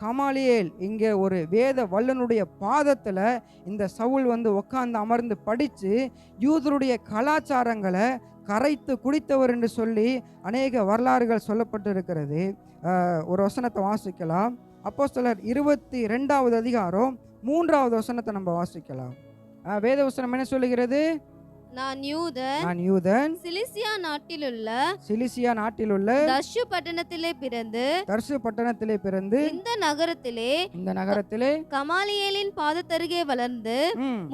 கமாலியேல், இங்கே ஒரு வேத வல்லனுடைய பாதத்தில் இந்த சவுல் உட்கார்ந்து அமர்ந்து படித்து யூதருடைய கலாச்சாரங்களை கரைத்து குடித்தவர் என்று சொல்லி அநேக வரலாறுகள் சொல்லப்பட்டு இருக்கிறது. ஒரு வசனத்தை வாசிக்கலாம். அப்போஸ்தலர் 22வது அதிகாரம் 3வது வசனத்தை நம்ம வாசிக்கலாம். வேத வசனம் என்ன சொல்லுகிறது? நான் யூதன் சிலிசியா நாட்டிலுள்ள தர்சு பட்டணத்திலே பிறந்து இந்த நகரத்திலே கமாலியேலின் பாதத்தருகே வளர்ந்து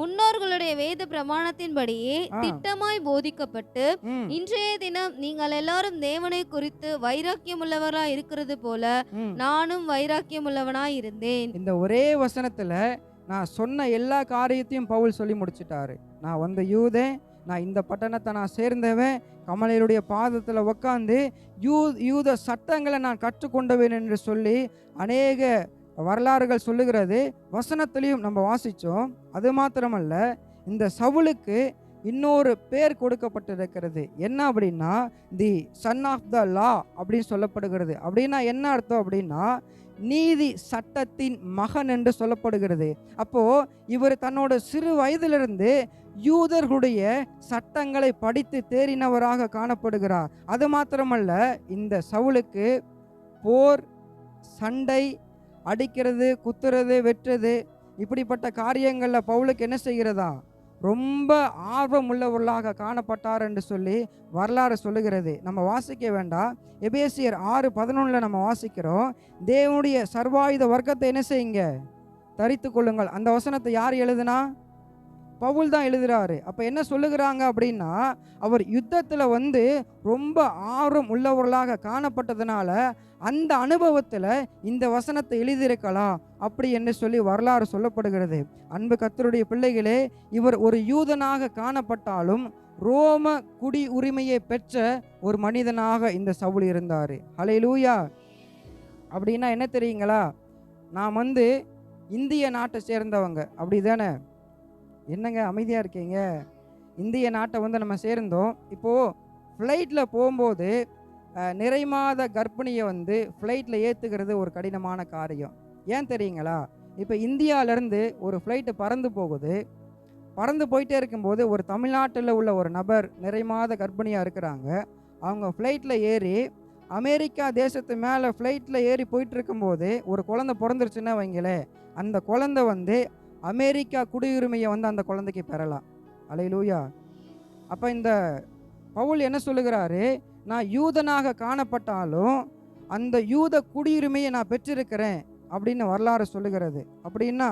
முன்னோர்களுடைய வேத பிரமாணத்தின்படியே திட்டமாய் போதிக்கப்பட்டு இன்றைய தினம் நீங்கள் எல்லாரும் தேவனை குறித்து வைராக்கியமுள்ளவராய் இருக்கிறது போல நானும் வைராக்கியமுள்ளவனாய் இருந்தேன். இந்த ஒரே வசனத்துல நான் சொன்ன எல்லா காரியத்தையும் பவுல் சொல்லி முடிச்சிட்டாரு. நான் யூதன், நான் இந்த பட்டணத்தை நான் சேர்ந்தவன், கமலையுடைய பாதத்தில் உட்காந்து யூத சட்டங்களை நான் கற்றுக்கொண்டவேன் என்று சொல்லி அநேக வரலாறுகள் சொல்லுகிறது. வசனத்திலையும் நம்ம வாசித்தோம். அது மாத்திரமல்ல, இந்த சவுலுக்கு இன்னொரு பேர் கொடுக்கப்பட்டிருக்கிறது. என்ன அப்படின்னா, தி சன் ஆஃப் த லா அப்படின்னு சொல்லப்படுகிறது. அப்படின்னா என்ன அர்த்தம் அப்படின்னா, நீதி சட்டத்தின் மகன் என்று சொல்லப்படுகிறது. அப்போ இவர் தன்னோட சிறு வயதிலிருந்து யூதர்களுடைய சட்டங்களை படித்து தேறினவராக காணப்படுகிறார். அது மாத்திரமல்ல, இந்த சவுலுக்கு போர், சண்டை, அடிக்கிறது, குத்துறது, வெட்டுறது, இப்படிப்பட்ட காரியங்களில் பவுலுக்கு என்ன செய்கிறதா, ரொம்ப ஆர்வம் உள்ளவர்களாக காணப்பட்டார் என்று சொல்லி வரலாறு சொல்லுகிறது. நம்ம வாசிக்க வேண்டாம். எபேசியர் 6:11 நம்ம வாசிக்கிறோம், தேவனுடைய சர்வாயுத வர்க்கத்தை என்ன செய்யுங்க, தரித்து கொள்ளுங்கள். அந்த வசனத்தை யார் எழுதுனா? பவுல் தான் எழுதுறாரு. அப்போ என்ன சொல்லுகிறாங்க அப்படின்னா, அவர் யுத்தத்தில் ரொம்ப ஆர்வம் உள்ளவர்களாக காணப்பட்டதுனால அந்த அனுபவத்தில் இந்த வசனத்தை எழுதியிருக்கலாம் அப்படி என்று சொல்லி வரலாறு சொல்லப்படுகிறது. அன்பு கர்த்தருடைய பிள்ளைகளே, இவர் ஒரு யூதனாக காணப்பட்டாலும் ரோம குடி உரிமையை பெற்ற ஒரு மனிதனாக இந்த சவுல் இருந்தார். ஹல்லேலூயா. அப்படின்னா என்ன தெரியுங்களா, நாம் இந்திய நாட்டை சேர்ந்தவங்க, அப்படி தானே? என்னங்க அமைதியாக இருக்கீங்க? இந்திய நாட்டை நம்ம சேர்ந்தோம். இப்போது ஃப்ளைட்டில் போகும்போது நிறைமாத கர்ப்பிணியை ஃப்ளைட்டில் ஏற்றுக்கிறது ஒரு கடினமான காரியம். ஏன் தெரியுங்களா? இப்போ இந்தியாவிலேருந்து ஒரு ஃப்ளைட்டு பறந்து போகுது. பறந்து போயிட்டே இருக்கும்போது ஒரு தமிழ்நாட்டில் உள்ள ஒரு நபர் நிறைமாத கர்ப்பிணியாக இருக்கிறாங்க. அவங்க ஃப்ளைட்டில் ஏறி அமெரிக்கா தேசத்து மேலே ஃப்ளைட்டில் ஏறி போயிட்டு இருக்கும்போது ஒரு குழந்தை பிறந்துருச்சுன்னா வைங்களே, அந்த குழந்தை அமெரிக்கா குடியுரிமையை அந்த குழந்தைக்கு பெறலாம். அல்லேலூயா. அப்போ இந்த பவுல் என்ன சொல்லுகிறாரு, நான் யூதனாக காணப்பட்டாலும் அந்த யூத குடியுரிமையை நான் பெற்றிருக்கிறேன் அப்படின்னு வரலாறு சொல்லுகிறது. அப்படின்னா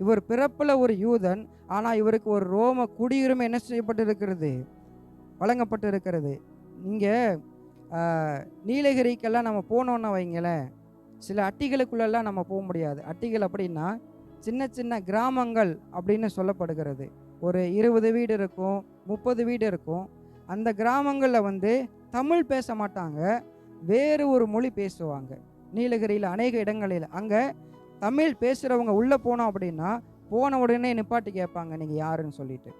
இவர் பிறப்பில் ஒரு யூதன், ஆனால் இவருக்கு ஒரு ரோம குடியுரிமை என்ன செய்யப்பட்டிருக்கிறது, வழங்கப்பட்டிருக்கிறது. இங்கே நீலகிரிக்கெல்லாம் நம்ம போனோன்னா வைங்களேன், சில அட்டிகளுக்குள்ளெல்லாம் நம்ம போக முடியாது. அட்டிகள் அப்படின்னா சின்ன சின்ன கிராமங்கள் அப்படின்னு சொல்லப்படுகிறது. ஒரு 20 வீடு இருக்கும், 30 வீடு இருக்கும். அந்த கிராமங்களில் தமிழ் பேச மாட்டாங்க, வேறு ஒரு மொழி பேசுவாங்க. நீலகிரியில் அநேக இடங்களில் அங்கே தமிழ் பேசுகிறவங்க உள்ளே போனோம் அப்படின்னா போன உடனே நிப்பாட்டி கேட்பாங்க, நீங்கள் யாருன்னு சொல்லிட்டு.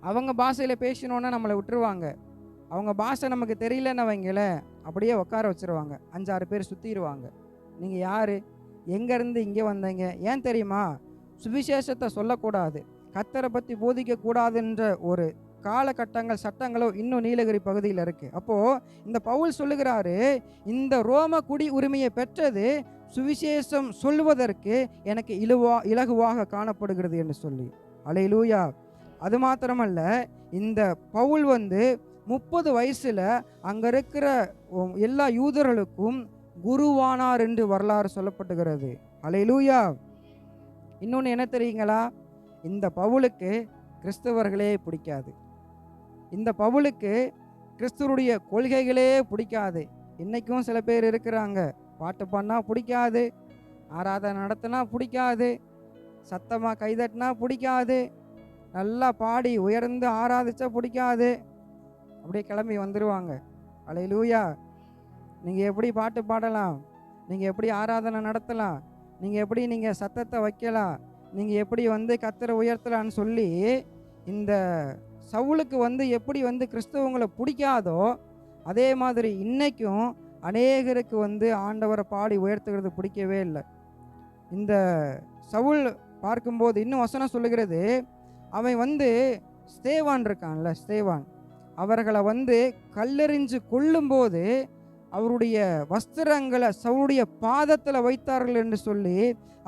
அவங்க பாஷையில் பேசணுன்னா நம்மளை விட்டுருவாங்க. அவங்க பாஷை நமக்கு தெரியலன்னு வைங்கள, அப்படியே உட்கார வச்சுருவாங்க. 5-6 பேர் சுற்றிடுவாங்க. நீங்கள் யார், எங்கேருந்து இங்கே வந்தீங்க? ஏன் தெரியுமா? சுவிசேஷத்தை சொல்லக்கூடாது, கர்த்தரை பற்றி போதிக்கக்கூடாதுன்ற ஒரு காலகட்டங்கள், சட்டங்களோ இன்னும் நீலகிரி பகுதியில் இருக்குது. அப்போது இந்த பவுல் சொல்லுகிறாரு, இந்த ரோம குடி உரிமையை பெற்றது சுவிசேஷம் சொல்வதற்கு எனக்கு இலகுவாக காணப்படுகிறது என்று சொல்லி. அல்லேலூயா. அது மாத்திரமல்ல, இந்த பவுல் 30 வயசில் அங்கே இருக்கிற எல்லா யூதர்களுக்கும் குருவானார் என்று வரலாறு சொல்லப்படுகிறது. அல்லேலூயா. இன்னொன்று என்ன தெரியுங்களா, இந்த பவுலுக்கு கிறிஸ்தவர்களே பிடிக்காது. இந்த பவுலுக்கு கிறிஸ்துவருடைய கொள்கைகளே பிடிக்காது. இன்றைக்கும் சில பேர் இருக்கிறாங்க, பாட்டு பாடினா பிடிக்காது, ஆராதனை நடத்தினா பிடிக்காது, சத்தமாக கைதட்டினா பிடிக்காது, நல்லா பாடி உயர்ந்து ஆராதிச்சா பிடிக்காது, அப்படியே கிளம்பி வந்துடுவாங்க. அல்லேலூயா. நீங்கள் எப்படி பாட்டு பாடலாம், நீங்கள் எப்படி ஆராதனை நடத்தலாம், நீங்கள் எப்படி நீங்கள் சத்தத்தை வைக்கலாம், நீங்கள் எப்படி கர்த்தரை உயர்த்தலான்னு சொல்லி இந்த சவுலுக்கு எப்படி கிறிஸ்தவங்களை பிடிக்காதோ அதே மாதிரி இன்றைக்கும் அநேகருக்கு ஆண்டவரை பாடி உயர்த்துகிறது பிடிக்கவே இல்லை. இந்த சவுல் பார்க்கும்போது இன்னும் வசனம் சொல்லுகிறது, அவன் ஸ்தேவான் இருக்கான்ல, ஸ்தேவான், அவர்களை கல்லெறிஞ்சு கொல்லும்போது அவருடைய வஸ்திரங்களை சவுளுடைய பாதத்தில் வைத்தார்கள் என்று சொல்லி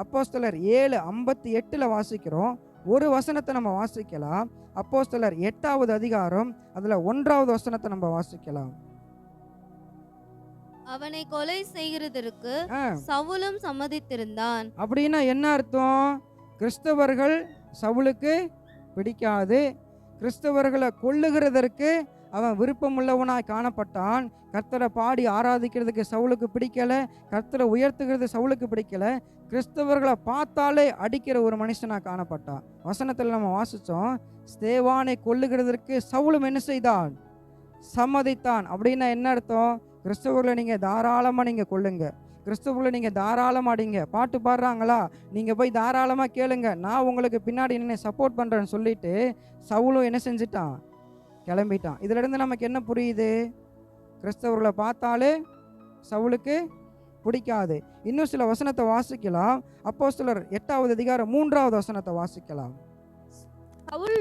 அப்போஸ்தலர் 7:58 வாசிக்கிறோம். ஒரு வசனத்தை நம்ம வாசிக்கலாம். அப்போஸ்தலர் 8வது அதிகாரம் அதில் 1வது வசனத்தை நம்ம வாசிக்கலாம். அவனை கொலை செய்கிறதற்கு சவுலும் சம்மதித்திருந்தான். அப்படின்னா என்ன அர்த்தம்? கிறிஸ்தவர்கள் சவுலுக்கு பிடிக்காது, கிறிஸ்தவர்களை கொல்லுகிறதற்கு அவன் விருப்பமுள்ளவனாய் காணப்பட்டான். கர்த்தரை பாடி ஆராதிக்கிறதுக்கு சவுலுக்கு பிடிக்கல, கர்த்தரை உயர்த்துகிறது சவுலுக்கு பிடிக்கல. கிறிஸ்தவர்களை பார்த்தாலே அடிக்கிற ஒரு மனுஷனாக காணப்பட்டான். வசனத்தில் நம்ம வாசித்தோம், ஸ்தேவானை கொல்லுகிறதற்கு சவுலும் என்ன செய்தான்? சம்மதித்தான். அப்படின்னா என்ன அர்த்தம்? கிறிஸ்தவர்களை நீங்கள் தாராளமாக நீங்கள் கொல்லுங்க, கிறிஸ்தவர்களை நீங்கள் தாராளமாக அடிங்க. பாட்டு பாடுறாங்களா, நீங்கள் போய் தாராளமாக கேளுங்க, நான் உங்களுக்கு பின்னாடி நின்று சப்போர்ட் பண்ணுறேன்னு சொல்லிட்டு சவுலும் என்ன செஞ்சிட்டான்? கிளம்பிட்டான். இதிலிருந்து நமக்கு என்ன புரியுது? கிறிஸ்தவர்களை பார்த்தாலே சவுலுக்கு பிடிக்காது. இன்னும் சில வசனத்தை வாசிக்கலாம். அப்போஸ்தலர் 8வது அதிகாரம் 3வது வசனத்தை வாசிக்கலாம். சவுல்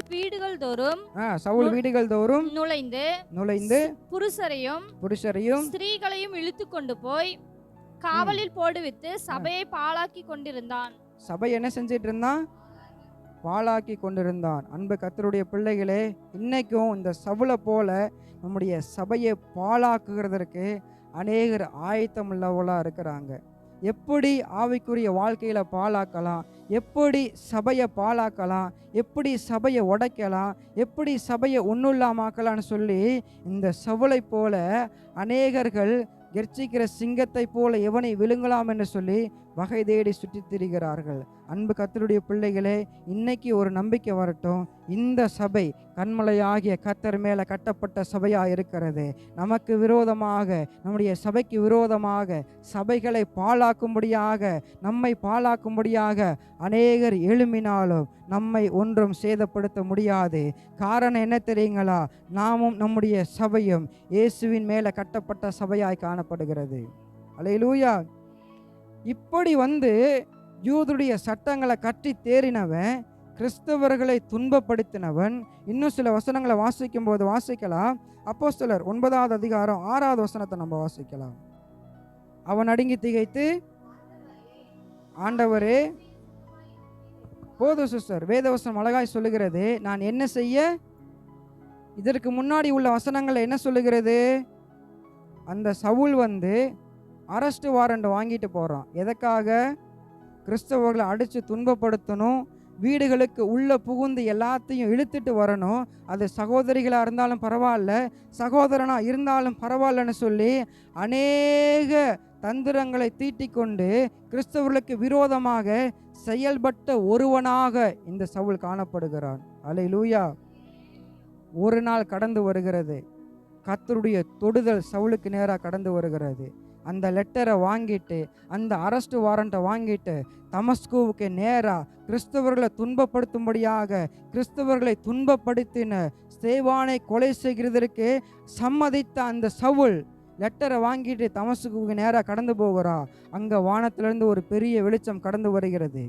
வீடுகள் தோறும் நுழைந்து புருஷரையும் ஸ்திரீகளையும் இழுத்து கொண்டு போய் காவலில் போடுவித்து சபையை பாழாக்கி கொண்டிருந்தான். சபை என்ன செஞ்சிட்டு இருந்தான்? பாழாக்கி கொண்டிருந்தான். அன்பு கர்த்தருடைய பிள்ளைகளே, இன்னைக்கும் இந்த சவுலை போல நம்முடைய சபையை பாழாக்குகிறதற்கு அநேகர் ஆயத்தம் உள்ளவர்களாக இருக்கிறாங்க. எப்படி ஆவிக்குரிய வாழ்க்கையில் பாழாக்கலாம், எப்படி சபையை பாழாக்கலாம், எப்படி சபையை உடைக்கலாம், எப்படி சபையை ஒன்றுல்லாமாக்கலான்னு சொல்லி இந்த சவுலை போல அநேகர்கள் கெர்ச்சிக்கிற சிங்கத்தை போல எவனை விழுங்கலாம் என்று சொல்லி வகை தேடி சுற்றித் திரிகிறார்கள். அன்பு கர்த்தருடைய பிள்ளைகளே, இன்னைக்கு ஒரு நம்பிக்கை வரட்டும். இந்த சபை கன்மலையாகிய கர்த்தர் மேலே கட்டப்பட்ட சபையாக இருக்கிறது. நமக்கு விரோதமாக, நம்முடைய சபைக்கு விரோதமாக, சபைகளை பாழாக்கும்படியாக, நம்மை பாழாக்கும்படியாக அநேகர் எழும்பினாலும் நம்மை ஒன்றும் சேதப்படுத்த முடியாது. காரணம் என்ன தெரியுங்களா? நாமும் நம்முடைய சபையும் இயேசுவின் மேலே கட்டப்பட்ட சபையாய் காணப்படுகிறது. அல்லேலூயா. இப்படி யூதருடைய சட்டங்களை கட்டி தேறினவன், கிறிஸ்தவர்களை துன்பப்படுத்தினவன். இன்னும் சில வசனங்களை வாசிக்கும் போது வாசிக்கலாம். அப்போஸ்தலர் 9வது அதிகாரம் 6வது வசனத்தை நம்ம வாசிக்கலாம். அவன் நடுங்கி திகைத்து, ஆண்டவரே, போதும் சிஸ்டர், வேதவசனம் அழகாய் சொல்லுகிறது. நான் என்ன செய்ய? இதற்கு முன்னாடி உள்ள வசனங்கள் என்ன சொல்லுகிறது? அந்த சவுல் அரெஸ்ட் வாரண்ட் வாங்கிட்டு போகிறான். எதற்காக? கிறிஸ்தவர்களை அடித்து துன்பப்படுத்தணும், வீடுகளுக்கு உள்ளே புகுந்து எல்லாத்தையும் இழுத்துட்டு வரணும். அது சகோதரிகளாக இருந்தாலும் பரவாயில்ல, சகோதரனாக இருந்தாலும் பரவாயில்லன்னு சொல்லி அநேக தந்திரங்களை தீட்டிக்கொண்டு கிறிஸ்தவர்களுக்கு விரோதமாக செயல்பட்ட ஒருவனாக இந்த சவுல் காணப்படுகிறான். அல்லேலூயா. ஒரு நாள் கடந்து வருகிறது, கர்த்தருடைய தொடுதல் சவுலுக்கு நேராக கடந்து வருகிறது. அந்த லெட்டரை வாங்கிட்டு, அந்த அரெஸ்ட் வாரண்ட்டை வாங்கிட்டு தமஸ்குவுக்கு நேராக கிறிஸ்தவர்களை துன்பப்படுத்தும்படியாக, கிறிஸ்தவர்களை துன்பப்படுத்தின ஸ்தேவானை கொலை செய்கிறதற்கு சம்மதித்த அந்த சவுல் லெட்டரை வாங்கிட்டு தமஸ்குவுக்கு நேராக கடந்து போகிறா. அங்கே வானத்திலிருந்து ஒரு பெரிய வெளிச்சம் கடந்து வருகிறது.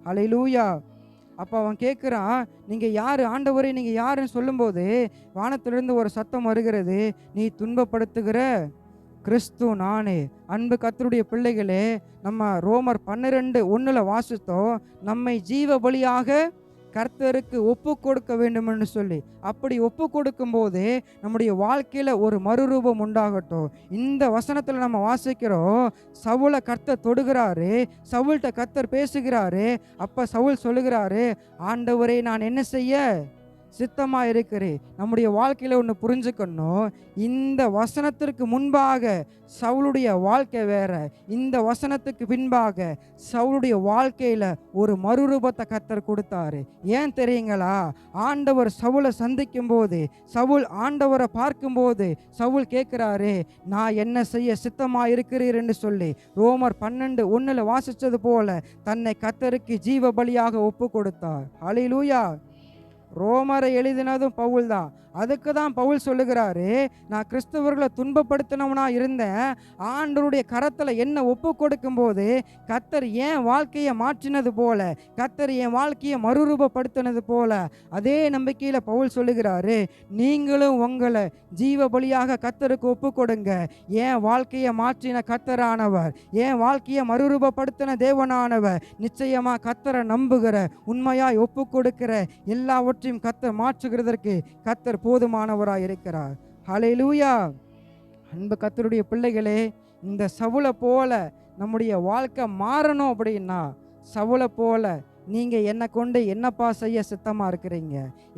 அல்லேலூயா. அப்போ அவன் கேட்குறான், நீங்கள் யார் ஆண்டவரே, நீங்கள் யாருன்னு சொல்லும்போது வானத்திலிருந்து ஒரு சத்தம் வருகிறது, நீ துன்பப்படுத்துகிற கிறிஸ்து நானே. அன்பு கர்த்தருடைய பிள்ளைகளே, நம்ம ரோமர் 12:1 வாசித்தோம், நம்மை ஜீவ பலியாக கர்த்தருக்கு ஒப்பு கொடுக்க வேண்டும் என்று சொல்லி. அப்படி ஒப்பு கொடுக்கும் போது நம்முடைய வாழ்க்கையில் ஒரு மறுரூபம் உண்டாகட்டும். இந்த வசனத்தில் நம்ம வாசிக்கிறோம், சவுலை கர்த்தர் தொடுகிறாரு, சவுல்கிட்ட கர்த்தர் பேசுகிறாரு. அப்போ சவுல் சொல்லுகிறாரு, ஆண்டவரே, நான் என்ன செய்ய சித்தமாக இருக்கிறேன். நம்முடைய வாழ்க்கையில் ஒன்று புரிஞ்சுக்கணும், இந்த வசனத்திற்கு முன்பாக சவுளுடைய வாழ்க்கை வேற, இந்த வசனத்துக்கு பின்பாக சவுளுடைய வாழ்க்கையில் ஒரு மறுரூபத்தை கர்த்தர் கொடுத்தாரு. ஏன் தெரியுங்களா? ஆண்டவர் சவுலை சந்திக்கும் போது, சவுல் ஆண்டவரை பார்க்கும்போது சவுல் கேட்குறாரு, நான் என்ன செய்ய சித்தமாக இருக்கிறீர் என்று சொல்லி. ரோமர் 12:1 வாசித்தது போல தன்னை கர்த்தருக்கு ஜீவ பலியாக ஒப்பு கொடுத்தார். அல்லேலூயா. ரோமரை எழுதினதும் பவுல் தான். அதுக்கு தான் பவுல் சொல்லுகிறாரு, நான் கிறிஸ்தவர்களை துன்பப்படுத்தினவனா இருந்தேன், ஆண்டவருடைய கரத்தில் என்ன ஒப்பு கொடுக்கும் போது கர்த்தர் என் வாழ்க்கையை மாற்றினது போல, கர்த்தர் என் வாழ்க்கையை மறுரூபப்படுத்தினது போல, அதே நம்பிக்கையில் பவுல் சொல்லுகிறாரு, நீங்களும் உங்களை ஜீவ பலியாக கர்த்தருக்கு ஒப்பு கொடுங்க. என் வாழ்க்கையை மாற்றின கர்த்தரானவர், என் வாழ்க்கையை மறுரூபப்படுத்தின தேவனானவர், நிச்சயமாக கர்த்தரை நம்புகிற, உண்மையாய் ஒப்பு கொடுக்கிற, எல்லாவற்றையும் கர்த்தர் மாற்றுகிறதற்கு கர்த்தர் போதுமானவராய் இருக்கிறார். ஹல்லேலூயா. அன்பு கர்த்தருடைய பிள்ளைகளே, இந்த சவுலை போல நம்முடைய வாழ்க்கை மாறணும் அப்படின்னா, சவுலை போல நீங்கள் என்னை கொண்டு என்னப்பா செய்ய சித்தமாக இருக்கிறீங்க,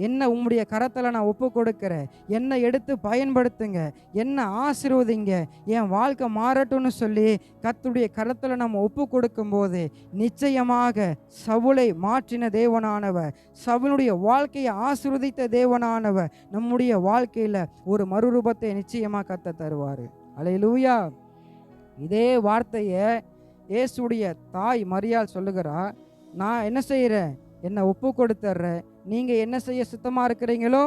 என்ன உம்முடைய கரத்தில் நான் ஒப்பு கொடுக்குறேன், என்னை எடுத்து பயன்படுத்துங்க, என்ன ஆசீர்வதிங்க, என் வாழ்க்கை மாறட்டும்னு சொல்லி கர்த்தருடைய கரத்தில் நம்ம ஒப்பு கொடுக்கும்போது நிச்சயமாக சவுலை மாற்றின தேவனானவர், சவுளுடைய வாழ்க்கையை ஆசீர்வதித்த தேவனானவர் நம்முடைய வாழ்க்கையில் ஒரு மறுரூபத்தை நிச்சயமாக கர்த்தர் தருவார். அல்லேலூயா. இதே வார்த்தையை இயேசுடைய தாய் மரியாள் சொல்லுகிறா, நான் என்ன செய்கிறேன், என்னை ஒப்பு கொடுத்துட்றேன், நீங்கள் என்ன செய்ய சுத்தமாக இருக்கிறீங்களோ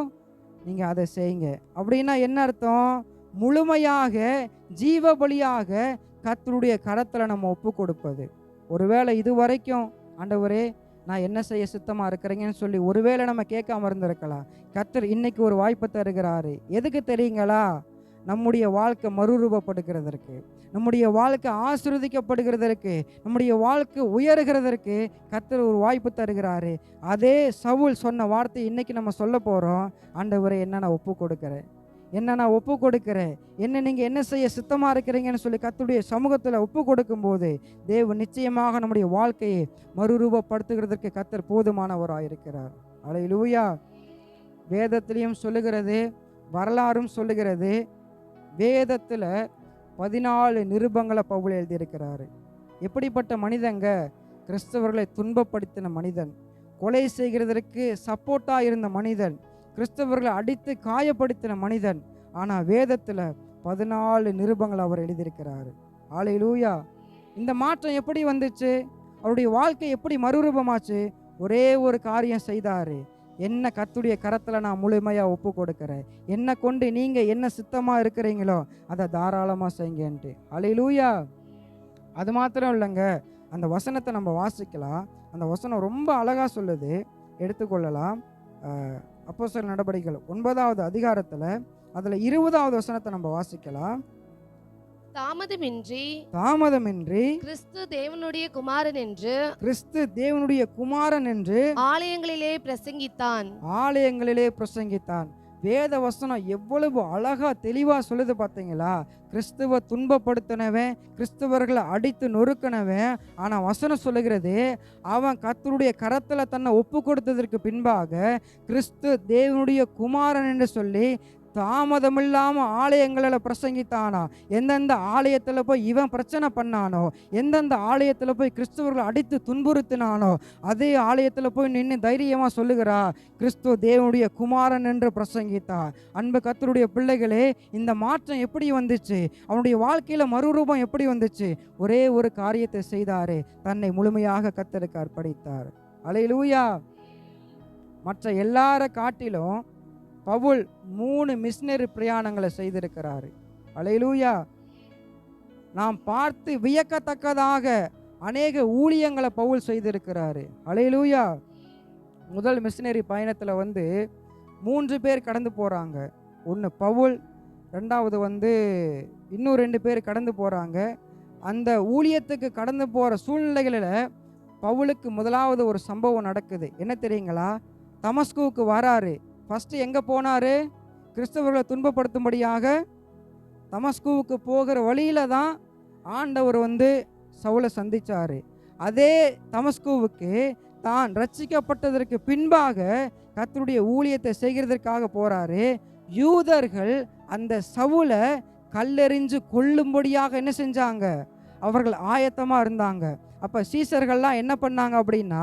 நீங்கள் அதை செய்யுங்க. அப்படின்னா என்ன அர்த்தம்? முழுமையாக ஜீவ பலியாக கர்த்தருடைய கரத்தில் நம்ம ஒப்பு கொடுப்பது. ஒருவேளை இது வரைக்கும் ஆண்டவரே நான் என்ன செய்ய சுத்தமாக இருக்கிறீங்கன்னு சொல்லி ஒருவேளை நம்ம கேட்காம இருந்திருக்கலாம். கர்த்தர் இன்னைக்கு ஒரு வாய்ப்பை தருகிறாரு. எதுக்கு தெரியுங்களா? நம்முடைய வாழ்க்கை மறுரூபப்படுகிறதற்கு, நம்முடைய வாழ்க்கை ஆசீர்வதிக்கப்படுகிறதற்கு, நம்முடைய வாழ்க்கை உயர்கிறதற்கு கர்த்தர் ஒரு வாய்ப்பு தருகிறாரு. அதே சவுல் சொன்ன வார்த்தை இன்னைக்கு நம்ம சொல்ல போகிறோம். ஆண்டவரே என்ன நான் ஒப்பு கொடுக்குறேன், என்ன நான் ஒப்பு கொடுக்குறேன், என்ன நீங்கள் என்ன செய்ய சித்தமாக இருக்கிறீங்கன்னு சொல்லி கர்த்தருடைய சமூகத்தில் ஒப்பு கொடுக்கும்போது தேவன் நிச்சயமாக நம்முடைய வாழ்க்கையை மறுரூபப்படுத்துகிறதற்கு கர்த்தர் போதுமானவராக இருக்கிறார். அல்லேலூயா. வேதத்திலையும் சொல்லுகிறது, வரலாறும் சொல்லுகிறது. வேதத்தில் 14 நிருபங்களை பவுல் எழுதியிருக்கிறாரு. எப்படிப்பட்ட மனிதங்க? கிறிஸ்தவர்களை துன்பப்படுத்தின மனிதன், கொலை செய்கிறதற்கு சப்போர்ட்டாக இருந்த மனிதன், கிறிஸ்தவர்களை அடித்து காயப்படுத்தின மனிதன். ஆனால் வேதத்தில் 14 நிருபங்கள் அவர் எழுதியிருக்கிறாரு. அல்லேலூயா. இந்த மாற்றம் எப்படி வந்துச்சு? அவருடைய வாழ்க்கை எப்படி மறுரூபமாச்சு? ஒரே ஒரு காரியம் செய்தார். என்ன கர்த்தருடைய கரத்தில் நான் முழுமையாக ஒப்பு கொடுக்குறேன், என்னை கொண்டு நீங்கள் என்ன சித்தமாக இருக்கிறீங்களோ அதை தாராளமாக செய்யுங்கன்ட்டு. அல்லேலூயா. அது மாத்திரம் இல்லைங்க, அந்த வசனத்தை நம்ம வாசிக்கலாம். அந்த வசனம் ரொம்ப அழகாக சொல்லுது, எடுத்துக்கொள்ளலாம். அப்போஸ்தலர் நடபடிகள் 9வது அதிகாரத்தில் அதில் 20வது வசனத்தை நம்ம வாசிக்கலாம். தாமதமின்றி கிறிஸ்து தேவனுடைய குமாரன் என்று ஆலயங்களிலே பிரசங்கித்தான். வேத வசனம் எவ்வளவு அழகா தெளிவா சொல்லுது பார்த்தீங்களா? கிறிஸ்துவ துன்பப்படுத்தினவன், கிறிஸ்தவர்களை அடித்து நொறுக்கினவன். ஆனால் வசனம் சொல்லுகிறது, அவன் கர்த்தருடைய கரத்தில் தன்னை ஒப்பு கொடுத்ததற்கு பின்பாக கிறிஸ்து தேவனுடைய குமாரன் என்று சொல்லி தாமதமில்லாமல் ஆலயங்களில் பிரசங்கித்தானா. எந்தெந்த ஆலயத்தில் போய் இவன் பிரச்சனை பண்ணானோ, எந்தெந்த ஆலயத்தில் போய் கிறிஸ்துவர்களை அடித்து துன்புறுத்தினானோ, அதே ஆலயத்தில் போய் நின்று தைரியமாக சொல்லுகிறா, கிறிஸ்து தேவனுடைய குமாரன் என்று பிரசங்கித்தார். அன்பு கர்த்தருடைய பிள்ளைகளே, இந்த மாற்றம் எப்படி வந்துச்சு? அவனுடைய வாழ்க்கையில் மறுரூபம் எப்படி வந்துச்சு? ஒரே ஒரு காரியத்தை செய்தாரு, தன்னை முழுமையாக கர்த்தருக்கு அர்ப்பணித்தார். அல்லேலூயா. மற்ற எல்லார காட்டிலும் பவுல் 3 மிஷனரி பிரயாணங்களை செய்திருக்கிறாரு. அல்லேலூயா. நாம் பார்த்து வியக்கத்தக்கதாக அநேக ஊழியங்களை பவுல் செய்திருக்கிறாரு. அல்லேலூயா. முதல் மிஷனரி பயணத்தில் 3 பேர் கடந்து போகிறாங்க. ஒன்று பவுல், 2வது இன்னும் 2 பேர் கடந்து போகிறாங்க. அந்த ஊழியத்துக்கு கடந்து போகிற சூழ்நிலைகளில் பவுலுக்கு முதலாவது ஒரு சம்பவம் நடக்குது. என்ன தெரியுங்களா? தமஸ்குவுக்கு வராரு. ஃபஸ்ட்டு எங்கே போனார்? கிறிஸ்தவர்களை துன்பப்படுத்தும்படியாக தமஸ்குவுக்கு போகிற வழியில் தான் ஆண்டவர் சவுலை சந்தித்தார். அதே தமஸ்குவுக்கு தான் ரட்சிக்கப்பட்டதற்கு பின்பாக கர்த்தருடைய ஊழியத்தை செய்கிறதற்காக போகிறாரு. யூதர்கள் அந்த சவுலை கல்லெறிஞ்சு கொல்லும்படியாக என்ன செஞ்சாங்க? அவர்கள் ஆயத்தமாக இருந்தாங்க. அப்போ சீசர்கள்லாம் என்ன பண்ணாங்க அப்படின்னா,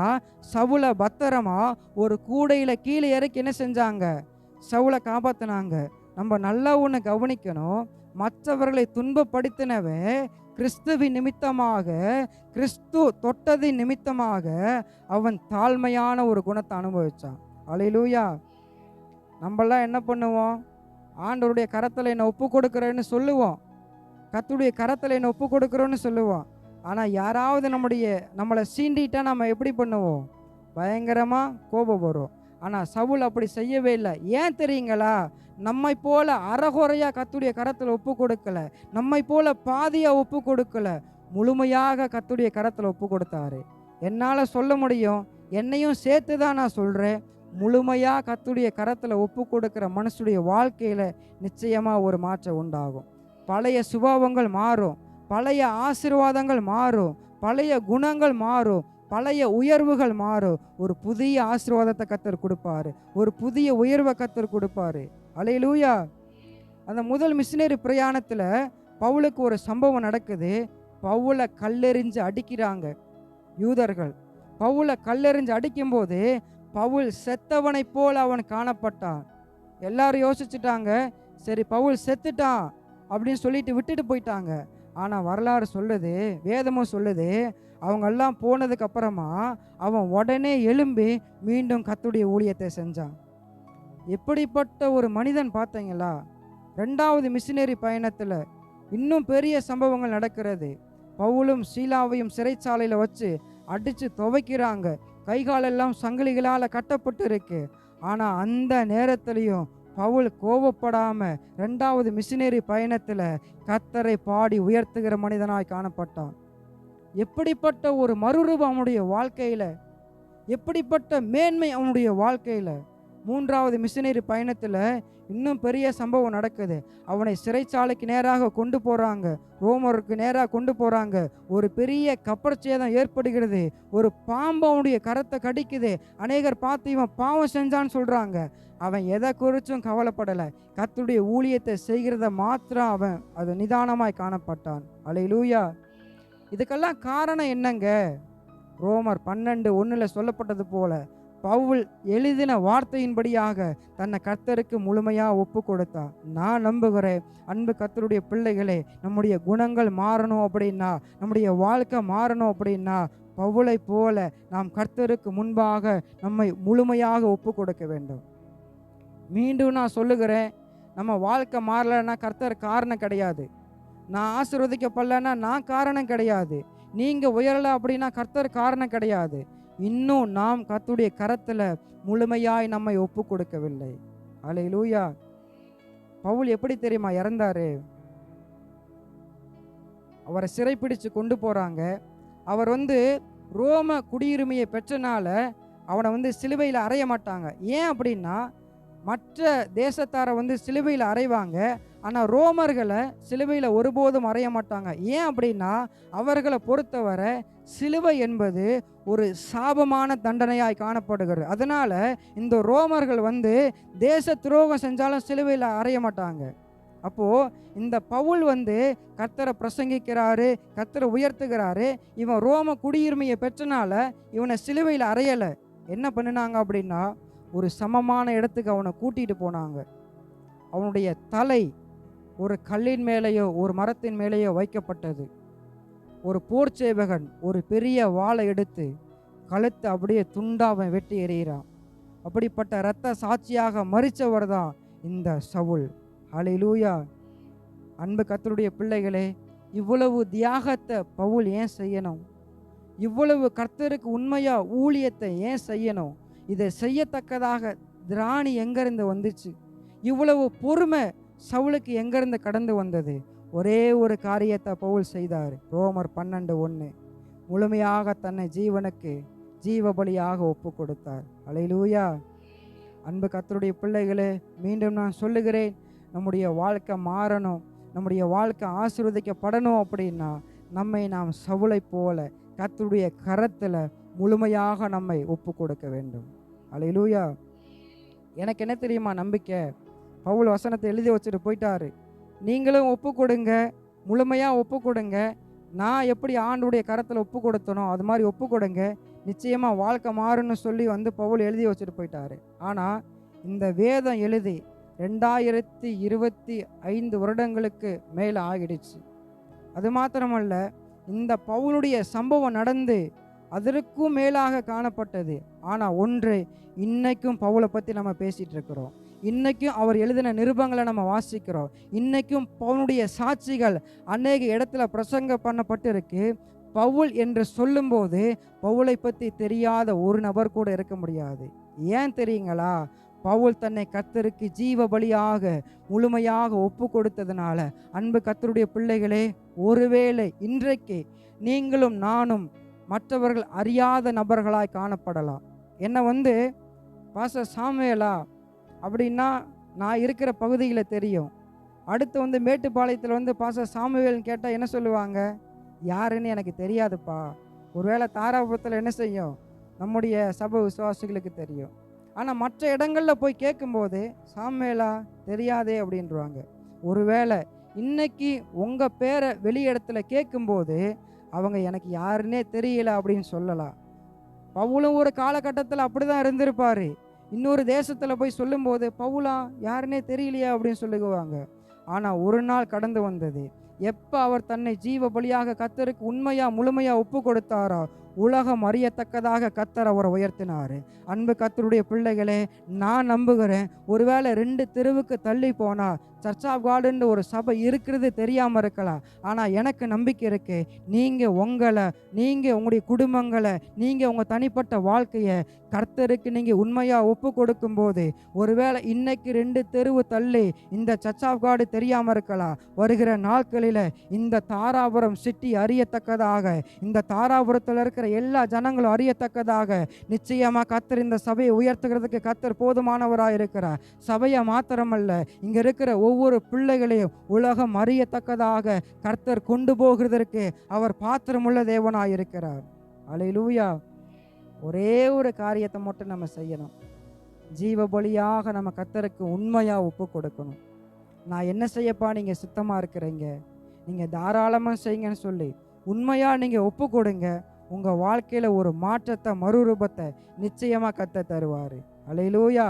சவுலை பத்திரமா ஒரு கூடையில் கீழே இறக்கி என்ன செஞ்சாங்க? சவுலை காப்பாற்றினாங்க. நம்ம நல்லா ஒன்று கவனிக்கணும், மற்றவர்களை துன்பப்படுத்தினவன் கிறிஸ்துவின் நிமித்தமாக, கிறிஸ்து தொட்டதின் நிமித்தமாக அவன் தாழ்மையான ஒரு குணத்தை அனுபவித்தான். அல்லேலூயா. நம்மளாம் என்ன பண்ணுவோம்? ஆண்டவருடைய கரத்தில் என்னை ஒப்பு கொடுக்குறேன்னு சொல்லுவோம், கர்த்தருடைய கரத்தில் என்னை ஒப்பு கொடுக்குறோன்னு சொல்லுவோம். ஆனால் யாராவது நம்மளை சீண்டிட்டா நம்ம எப்படி பண்ணுவோம்? பயங்கரமாக கோபம் வரும். ஆனால் சவுல் அப்படி செய்யவே இல்லை. ஏன் தெரியுங்களா? நம்மை போல அறகுறையாக கர்த்தருடைய கரத்தில் ஒப்பு கொடுக்கல, நம்மை போல பாதியாக ஒப்பு கொடுக்கல, முழுமையாக கர்த்தருடைய கரத்தில் ஒப்பு கொடுத்தாரு. என்னால் சொல்ல முடியும், என்னையும் சேர்த்து தான் நான் சொல்கிறேன், முழுமையாக கர்த்தருடைய கரத்தில் ஒப்பு கொடுக்குற மனுஷனுடைய வாழ்க்கையில் நிச்சயமாக ஒரு மாற்றம் உண்டாகும். பழைய சுபாவங்கள் மாறும், பழைய ஆசீர்வாதங்கள் மாறும், பழைய குணங்கள் மாறும், பழைய உயர்வுகள் மாறும். ஒரு புதிய ஆசீர்வாதத்தை கர்த்தர் கொடுப்பாரு. ஒரு புதிய உயர்வை கர்த்தர் கொடுப்பாரு. அல்லேலூயா. அந்த முதல் மிஷினரி பிரயாணத்தில் பவுலுக்கு ஒரு சம்பவம் நடக்குது. பவுலை கல்லெறிஞ்சு அடிக்கிறாங்க யூதர்கள். பவுலை கல்லெறிஞ்சு அடிக்கும்போது பவுல் செத்தவனை போல் அவன் காணப்பட்டான். எல்லாரும் யோசிச்சுட்டாங்க, சரி பவுல் செத்துட்டான் அப்படின்னு சொல்லிட்டு விட்டுட்டு போயிட்டாங்க. ஆனால் வரலாறு சொல்லுது, வேதமும் சொல்லுது, அவங்கெல்லாம் போனதுக்கு அப்புறமா அவன் உடனே எழும்பி மீண்டும் கர்த்தருடைய ஊழியத்தை செஞ்சான். எப்படிப்பட்ட ஒரு மனிதன் பார்த்தீங்களா? ரெண்டாவது மிஷினரி பயணத்தில் இன்னும் பெரிய சம்பவங்கள் நடக்கிறது. பவுலும் சீலாவையும் சிறைச்சாலையில் வச்சு அடித்து துவைக்கிறாங்க. கைகாலெல்லாம் சங்கிலிகளால் கட்டப்பட்டு இருக்கு. ஆனால் அந்த நேரத்திலையும் பவுல் கோபப்படாமல் ரெண்டாவது மிஷினரி பயணத்தில் கர்த்தரை பாடி உயர்த்துகிற மனிதனாய் காணப்பட்டான். எப்படிப்பட்ட ஒரு மறுரூபம் அவனுடைய வாழ்க்கையில், எப்படிப்பட்ட மேன்மை அவனுடைய வாழ்க்கையில். மூன்றாவது மிஷினரி பயணத்தில் இன்னும் பெரிய சம்பவம் நடக்குது. அவனை சிறைச்சாலைக்கு நேராக கொண்டு போகிறாங்க, ரோமருக்கு நேராக கொண்டு போகிறாங்க. ஒரு பெரிய கப்பற்சேதம் ஏற்படுகிறது. ஒரு பாம்பு அவனுடைய கரத்தை கடிக்குது. அநேகர் பார்த்து இவன் பாவம் செஞ்சான்னு சொல்கிறாங்க. அவன் எதை குறிச்சும் கவலைப்படலை. கர்த்தருடைய ஊழியத்தை செய்கிறத மாத்திரம் அவன் அது நிதானமாய் காணப்பட்டான். அல்லேலூயா. இதுக்கெல்லாம் காரணம் என்னங்க? ரோமர் 12:1 சொல்லப்பட்டது போல பவுல் எழுதின வார்த்தையின்படியாக தன்னை கர்த்தருக்கு முழுமையாக ஒப்பு கொடுத்தான். நான் நம்புகிறேன் அன்பு கர்த்தருடைய பிள்ளைகளே, நம்முடைய குணங்கள் மாறணும் அப்படின்னா, நம்முடைய வாழ்க்கை மாறணும் அப்படின்னா, பவுலை போல நாம் கர்த்தருக்கு முன்பாக நம்மை முழுமையாக ஒப்பு கொடுக்க வேண்டும். மீண்டும் நான் சொல்லுகிறேன், நம்ம வாழ்க்கை மாறலைன்னா கர்த்தர் காரணம் கிடையாது. நான் ஆசீர்வதிக்கப்படலைன்னா நான் காரணம் கிடையாது. நீங்கள் உயரலை அப்படின்னா கர்த்தர் காரணம் கிடையாது. இன்னும் நாம் கர்த்தருடைய கரத்தில் முழுமையாய் நம்மை ஒப்பு கொடுக்கவில்லை. அல்லேலூயா. பவுல் எப்படி தெரியுமா இறந்தாரு? அவரை சிறைப்பிடிச்சு கொண்டு போகிறாங்க. அவர் ரோம குடியுரிமையை பெற்றனால அவனை சிலுவையில் அறைய மாட்டாங்க. ஏன் அப்படின்னா, மற்ற தேசத்தாரை சிலுவையில் அறைவாங்க, ஆனால் ரோமர்களை சிலுவையில் ஒருபோதும் அறைய மாட்டாங்க. ஏன் அப்படின்னா, அவர்களை பொறுத்தவரை சிலுவை என்பது ஒரு சாபமான தண்டனையாய் காணப்படுகிறது. அதனால் இந்த ரோமர்கள் தேச துரோகம் செஞ்சாலும் சிலுவையில் அறைய மாட்டாங்க. அப்போது இந்த பவுல் கர்த்தரை பிரசங்கிக்கிறாரு, கர்த்தரை உயர்த்துகிறாரு. இவன் ரோம குடியுரிமையை பெற்றனால இவனை சிலுவையில் அறையலை. என்ன பண்ணினாங்க அப்படின்னா, ஒரு சமமான இடத்துக்கு அவனை கூட்டிகிட்டு போனாங்க. அவனுடைய தலை ஒரு கல்லின் மேலேயோ ஒரு மரத்தின் மேலேயோ வைக்கப்பட்டது. ஒரு போர்ச்சேவகன் ஒரு பெரிய வாளை எடுத்து கழுத்தை அப்படியே துண்டாவன் வெட்டி எறிகிறான். அப்படிப்பட்ட இரத்த சாட்சியாக மரித்தவர் தான் இந்த சவுல். ஹல்லேலூயா. அன்பு கர்த்தருடைய பிள்ளைகளே, இவ்வளவு தியாகத்தை பவுல் ஏன் செய்யணும்? இவ்வளவு கர்த்தருக்கு உண்மையாக ஊழியத்தை ஏன் செய்யணும்? இதை செய்யத்தக்கதாக திராணி எங்கேருந்து வந்துச்சு? இவ்வளவு பொறுமை சவுலுக்கு எங்கேருந்து கடந்து வந்தது? ஒரே ஒரு காரியத்தை பவுல் செய்தார். ரோமர் 12:1 முழுமையாக தன்னை ஜீவனுக்கு ஜீவ பலியாக ஒப்பு கொடுத்தார். அல்லேலூயா. அன்பு கர்த்தருடைய பிள்ளைகளே, மீண்டும் நான் சொல்லுகிறேன், நம்முடைய வாழ்க்கை மாறணும், நம்முடைய வாழ்க்கை ஆசீர்வதிக்கப்படணும் அப்படின்னா நம்மை நாம் சவுலை போல கர்த்தருடைய கரத்தில் முழுமையாக நம்மை ஒப்பு கொடுக்க வேண்டும். அல்லேலூயா. எனக்கு என்ன தெரியுமா நம்பிக்கை? பவுல் வசனத்தை எழுதி வச்சுட்டு போயிட்டாரு. நீங்களும் ஒப்பு கொடுங்க, முழுமையாக ஒப்பு கொடுங்க. நான் எப்படி ஆண்டுடைய கரத்தில் ஒப்பு கொடுத்தனோ அது மாதிரி ஒப்பு கொடுங்க, நிச்சயமாக வாழ்க்கை மாறுன்னு சொல்லி பவுல் எழுதி வச்சுட்டு போயிட்டாரு. ஆனால் இந்த வேதம் எழுதி 2025 வருடங்களுக்கு மேலே ஆகிடுச்சு. அது மாத்திரமல்ல, இந்த பவுலுடைய சம்பவம் நடந்து அதற்கும் மேலாக காணப்பட்டது. ஆனால் ஒன்று, இன்னைக்கும் பவுலை பற்றி நம்ம பேசிகிட்டு இருக்கிறோம். இன்றைக்கும் அவர் எழுதின நிருபங்களை நம்ம வாசிக்கிறோம். இன்றைக்கும் பவுனுடைய சாட்சிகள் அநேக இடத்துல பிரசங்க பண்ணப்பட்டு இருக்கு. பவுல் என்று சொல்லும்போது பவுலை பற்றி தெரியாத ஒரு நபர் கூட இருக்க முடியாது. ஏன் தெரியுங்களா? பவுல் தன்னை கர்த்தருக்கு ஜீவ பலியாக முழுமையாக ஒப்பு கொடுத்ததுனால. அன்பு கர்த்தருடைய பிள்ளைகளே, ஒருவேளை இன்றைக்கு நீங்களும் நானும் மற்றவர்கள் அறியாத நபர்களாய் காணப்படலாம். என்ன பாஸ்டர் சாமுவேலா அப்படின்னா நான் இருக்கிற பகுதியில் தெரியும். அடுத்து மேட்டுப்பாளையத்தில் பாஸ்டர் சாமுவேல்னு கேட்டால் என்ன சொல்லுவாங்க? யாருன்னு எனக்கு தெரியாதுப்பா. ஒருவேளை தாராபுரத்தில் என்ன செய்யும், நம்முடைய சபை விசுவாசிகளுக்கு தெரியும். ஆனால் மற்ற இடங்களில் போய் கேட்கும்போது சாமுவேலா தெரியாதே அப்படின்றாங்க. ஒருவேளை இன்னைக்கு உங்கள் பேரை வெளி இடத்துல கேட்கும்போது அவங்க எனக்கு யாருன்னே தெரியல அப்படின்னு சொல்லலாம். பவுலும் ஒரு காலகட்டத்தில் அப்படி தான் இருந்திருப்பார். இன்னொரு தேசத்தில் போய் சொல்லும்போது பவுலா யாருன்னே தெரியலையா அப்படின்னு சொல்லுவாங்க. ஆனால் ஒரு நாள் கடந்து வந்தது. எப்போ அவர் தன்னை ஜீவ பலியாக கர்த்தருக்கு உண்மையாக முழுமையாக ஒப்பு கொடுத்தாரோ உலகம் அறியத்தக்கதாக கர்த்தர் அவரை உயர்த்தினார். அன்பு கர்த்தருடைய பிள்ளைகளே, நான் நம்புகிறேன், ஒருவேளை 2 தெருவுக்கு தள்ளி போனால் சர்ச் ஆஃப் காடுன்ற ஒரு சபை இருக்கிறது தெரியாமல் இருக்கலாம். ஆனால் எனக்கு நம்பிக்கை இருக்குது, நீங்கள் உங்களுடைய குடும்பங்களை, நீங்கள் உங்கள் தனிப்பட்ட வாழ்க்கையை கர்த்தருக்கு நீங்கள் உண்மையாக ஒப்பு கொடுக்கும்போது, ஒருவேளை இன்னைக்கு 2 தெருவு தள்ளி இந்த சர்ச் ஆஃப் காடு தெரியாமல் இருக்கலாம். வருகிற நாட்களில் இந்த தாராபுரம் சிட்டி அறியத்தக்கதாக, இந்த தாராபுரத்தில் இருக்கிற எல்லா ஜனங்களும் அறியத்தக்கதாக நிச்சயமாக கர்த்தர் இந்த சபையை உயர்த்துகிறதுக்கு கர்த்தர் போதுமானவராக இருக்கிறார். சபையை மாத்திரமல்ல, இங்கே இருக்கிற ஒவ்வொரு பிள்ளைகளையும் உலகம் அறியத்தக்கதாக கர்த்தர் கொண்டு போகிறதற்கு அவர் பாத்திரமுள்ள தேவனாக இருக்கிறார். அல்லேலூயா. ஒரே ஒரு காரியத்தை மட்டும் நம்ம செய்யணும். ஜீவ பலியாக நம்ம கர்த்தருக்கு உண்மையாக ஒப்பு கொடுக்கணும். நான் என்ன செய்யப்பா நீங்கள் சித்தமாக இருக்கிறீங்க, நீங்கள் தாராளமாக செய்யுங்கன்னு சொல்லி உண்மையாக நீங்கள் ஒப்பு கொடுங்க. உங்கள் வாழ்க்கையில் ஒரு மாற்றத்தை, மறுரூபத்தை நிச்சயமாக கர்த்தர் தருவார். அல்லேலூயா.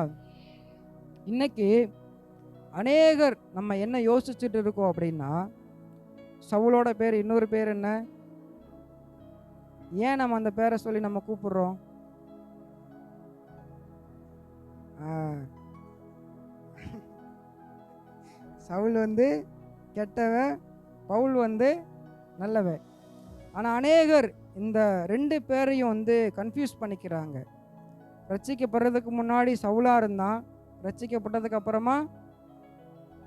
இன்னைக்கு அநேகர் நம்ம என்ன யோசிச்சுட்டு இருக்கோம் அப்படின்னா, சவுலோட பேர் இன்னொரு பேர் என்ன, ஏன் நம்ம அந்த பேரை சொல்லி நம்ம கூப்பிடுறோம்? சவுல் கெட்டவன், பவுல் நல்லவன். ஆனால் அநேகர் இந்த 2 பேரையும் கன்ஃபியூஸ் பண்ணிக்கிறாங்க. ரட்சிக்கப்படுறதுக்கு முன்னாடி சவுலாக இருந்தான், ரட்சிக்கப்பட்டதுக்கு அப்புறமா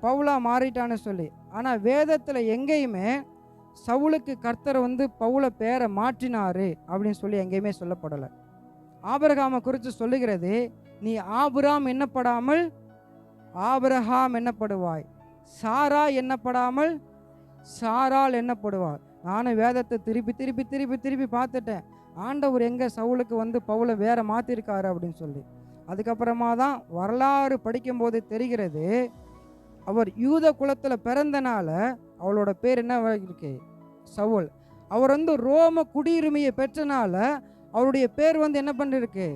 பவுலா மாறிட்டான்னு சொல்லி. ஆனால் வேதத்தில் எங்கேயுமே சவுலுக்கு கர்த்தர் பவுலை பேரை மாற்றினாரு அப்படின்னு சொல்லி எங்கேயுமே சொல்லப்படலை. ஆபிரகாமை குறித்து சொல்லுகிறது, நீ ஆபிராம் எண்ணப்படாமல் ஆபிரகாம் எண்ணப்படுவாய், சாரா எண்ணப்படாமல் சாரால் எண்ணப்படுவார். நானும் வேதத்தை திருப்பி திருப்பி திருப்பி திருப்பி பார்த்துட்டேன், ஆண்டவர் எங்கே சவுலுக்கு பவுலை வேற மாற்றிருக்காரு அப்படின்னு சொல்லி. அதுக்கப்புறமா தான் வரலாறு படிக்கும்போது தெரிகிறது, அவர் யூத குலத்தில் பிறந்தனால அவளோட பேர் என்ன இருக்கு, சவுல். அவர் ரோம குடியுரிமையை பெற்றனால அவருடைய பேர் என்ன பண்ணிருக்கு,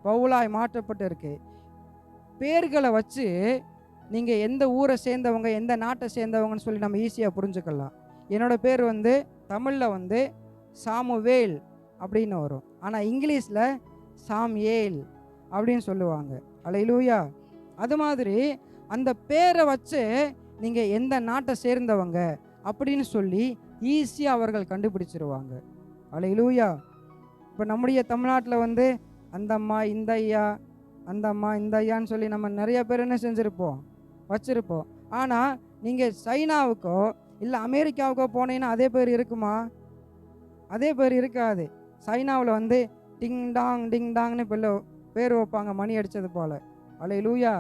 பவுலாய் மாற்றப்பட்டு இருக்கு. பேர்களை வச்சு நீங்கள் எந்த ஊரை சேர்ந்தவங்க, எந்த நாட்டை சேர்ந்தவங்கன்னு சொல்லி நம்ம ஈஸியாக புரிஞ்சுக்கலாம். என்னோட பேர் தமிழில் சாமுவேல் அப்படின்னு வரும், ஆனால் இங்கிலீஷில் சாம்யேல் அப்படின்னு சொல்லுவாங்க. அல்லேலூயா. அது மாதிரி அந்த பேரை வச்சு நீங்கள் எந்த நாட்டை சேர்ந்தவங்க அப்படின்னு சொல்லி ஈஸியாக அவர்கள் கண்டுபிடிச்சிருவாங்க. அல்லேலூயா. இப்போ நம்முடைய தமிழ்நாட்டில் அந்த அம்மா இந்த ஐயா, அந்த அம்மா இந்த ஐயான்னு சொல்லி நம்ம நிறைய பேர் என்ன செஞ்சுருப்போம், வச்சுருப்போம். ஆனால் நீங்கள் சைனாவுக்கோ இல்லை அமெரிக்காவுக்கோ போனீங்கன்னா அதே பேர் இருக்குமா? அதே பேர் இருக்காது. சைனாவில் டிங் டாங் டிங் டாங்னு பேர் வைப்பாங்க, மணி அடித்தது போல். அல்லேலூயா.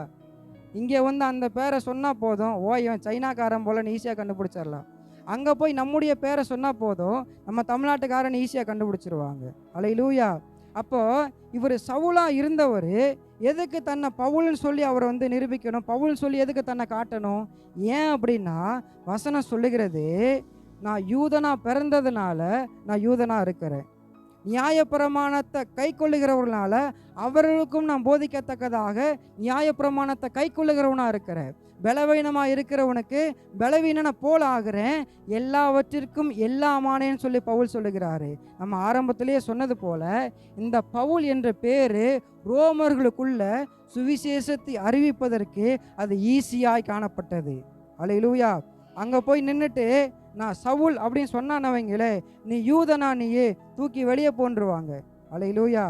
இங்கே அந்த பேரை சொன்னால் போதும், ஓ இவன் சைனாக்காரன் போலன்னு ஈஸியாக கண்டுபிடிச்சிடலாம். அங்கே போய் நம்முடைய பேரை சொன்னால் போதும், நம்ம தமிழ்நாட்டுக்காரன் ஈஸியாக கண்டுபிடிச்சிருவாங்க. அல்லேலூயா. அப்போது இவர் சவுலாக இருந்தவர் எதுக்கு தன்னை பவுல்னு சொல்லி அவர் நிரூபிக்கணும், பவுல்னு சொல்லி எதுக்கு தன்னை காட்டணும்? ஏன் அப்படின்னா வசனம் சொல்லுகிறது, நான் யூதனாக பிறந்ததுனால நான் யூதனாக இருக்கிறேன், நியாயப்பிரமாணத்தை கை கொள்ளுகிறவர்களால அவர்களுக்கும் நான் போதிக்கத்தக்கதாக நியாயப்பிரமாணத்தை கை கொள்ளுகிறவனாக இருக்கிறேன், பலவீனமாக இருக்கிறவனுக்கு பலவீனனை போல் ஆகிறேன், எல்லாவற்றிற்கும் எல்லாமானேன்னு சொல்லி பவுல் சொல்லுகிறாரு. நம்ம ஆரம்பத்திலேயே சொன்னது போல இந்த பவுல் என்ற பேர் ரோமர்களுக்குள்ள சுவிசேஷத்தை அறிவிப்பதற்கு அது ஈஸியாய் காணப்பட்டது. அல்லேலூயா. அங்கே போய் நின்றுட்டு நான் சவுல் அப்படின்னு சொன்னானவங்களே, நீ யூதனா, நீயே தூக்கி வெளியே போன்றுவாங்க. அல்லேலூயா.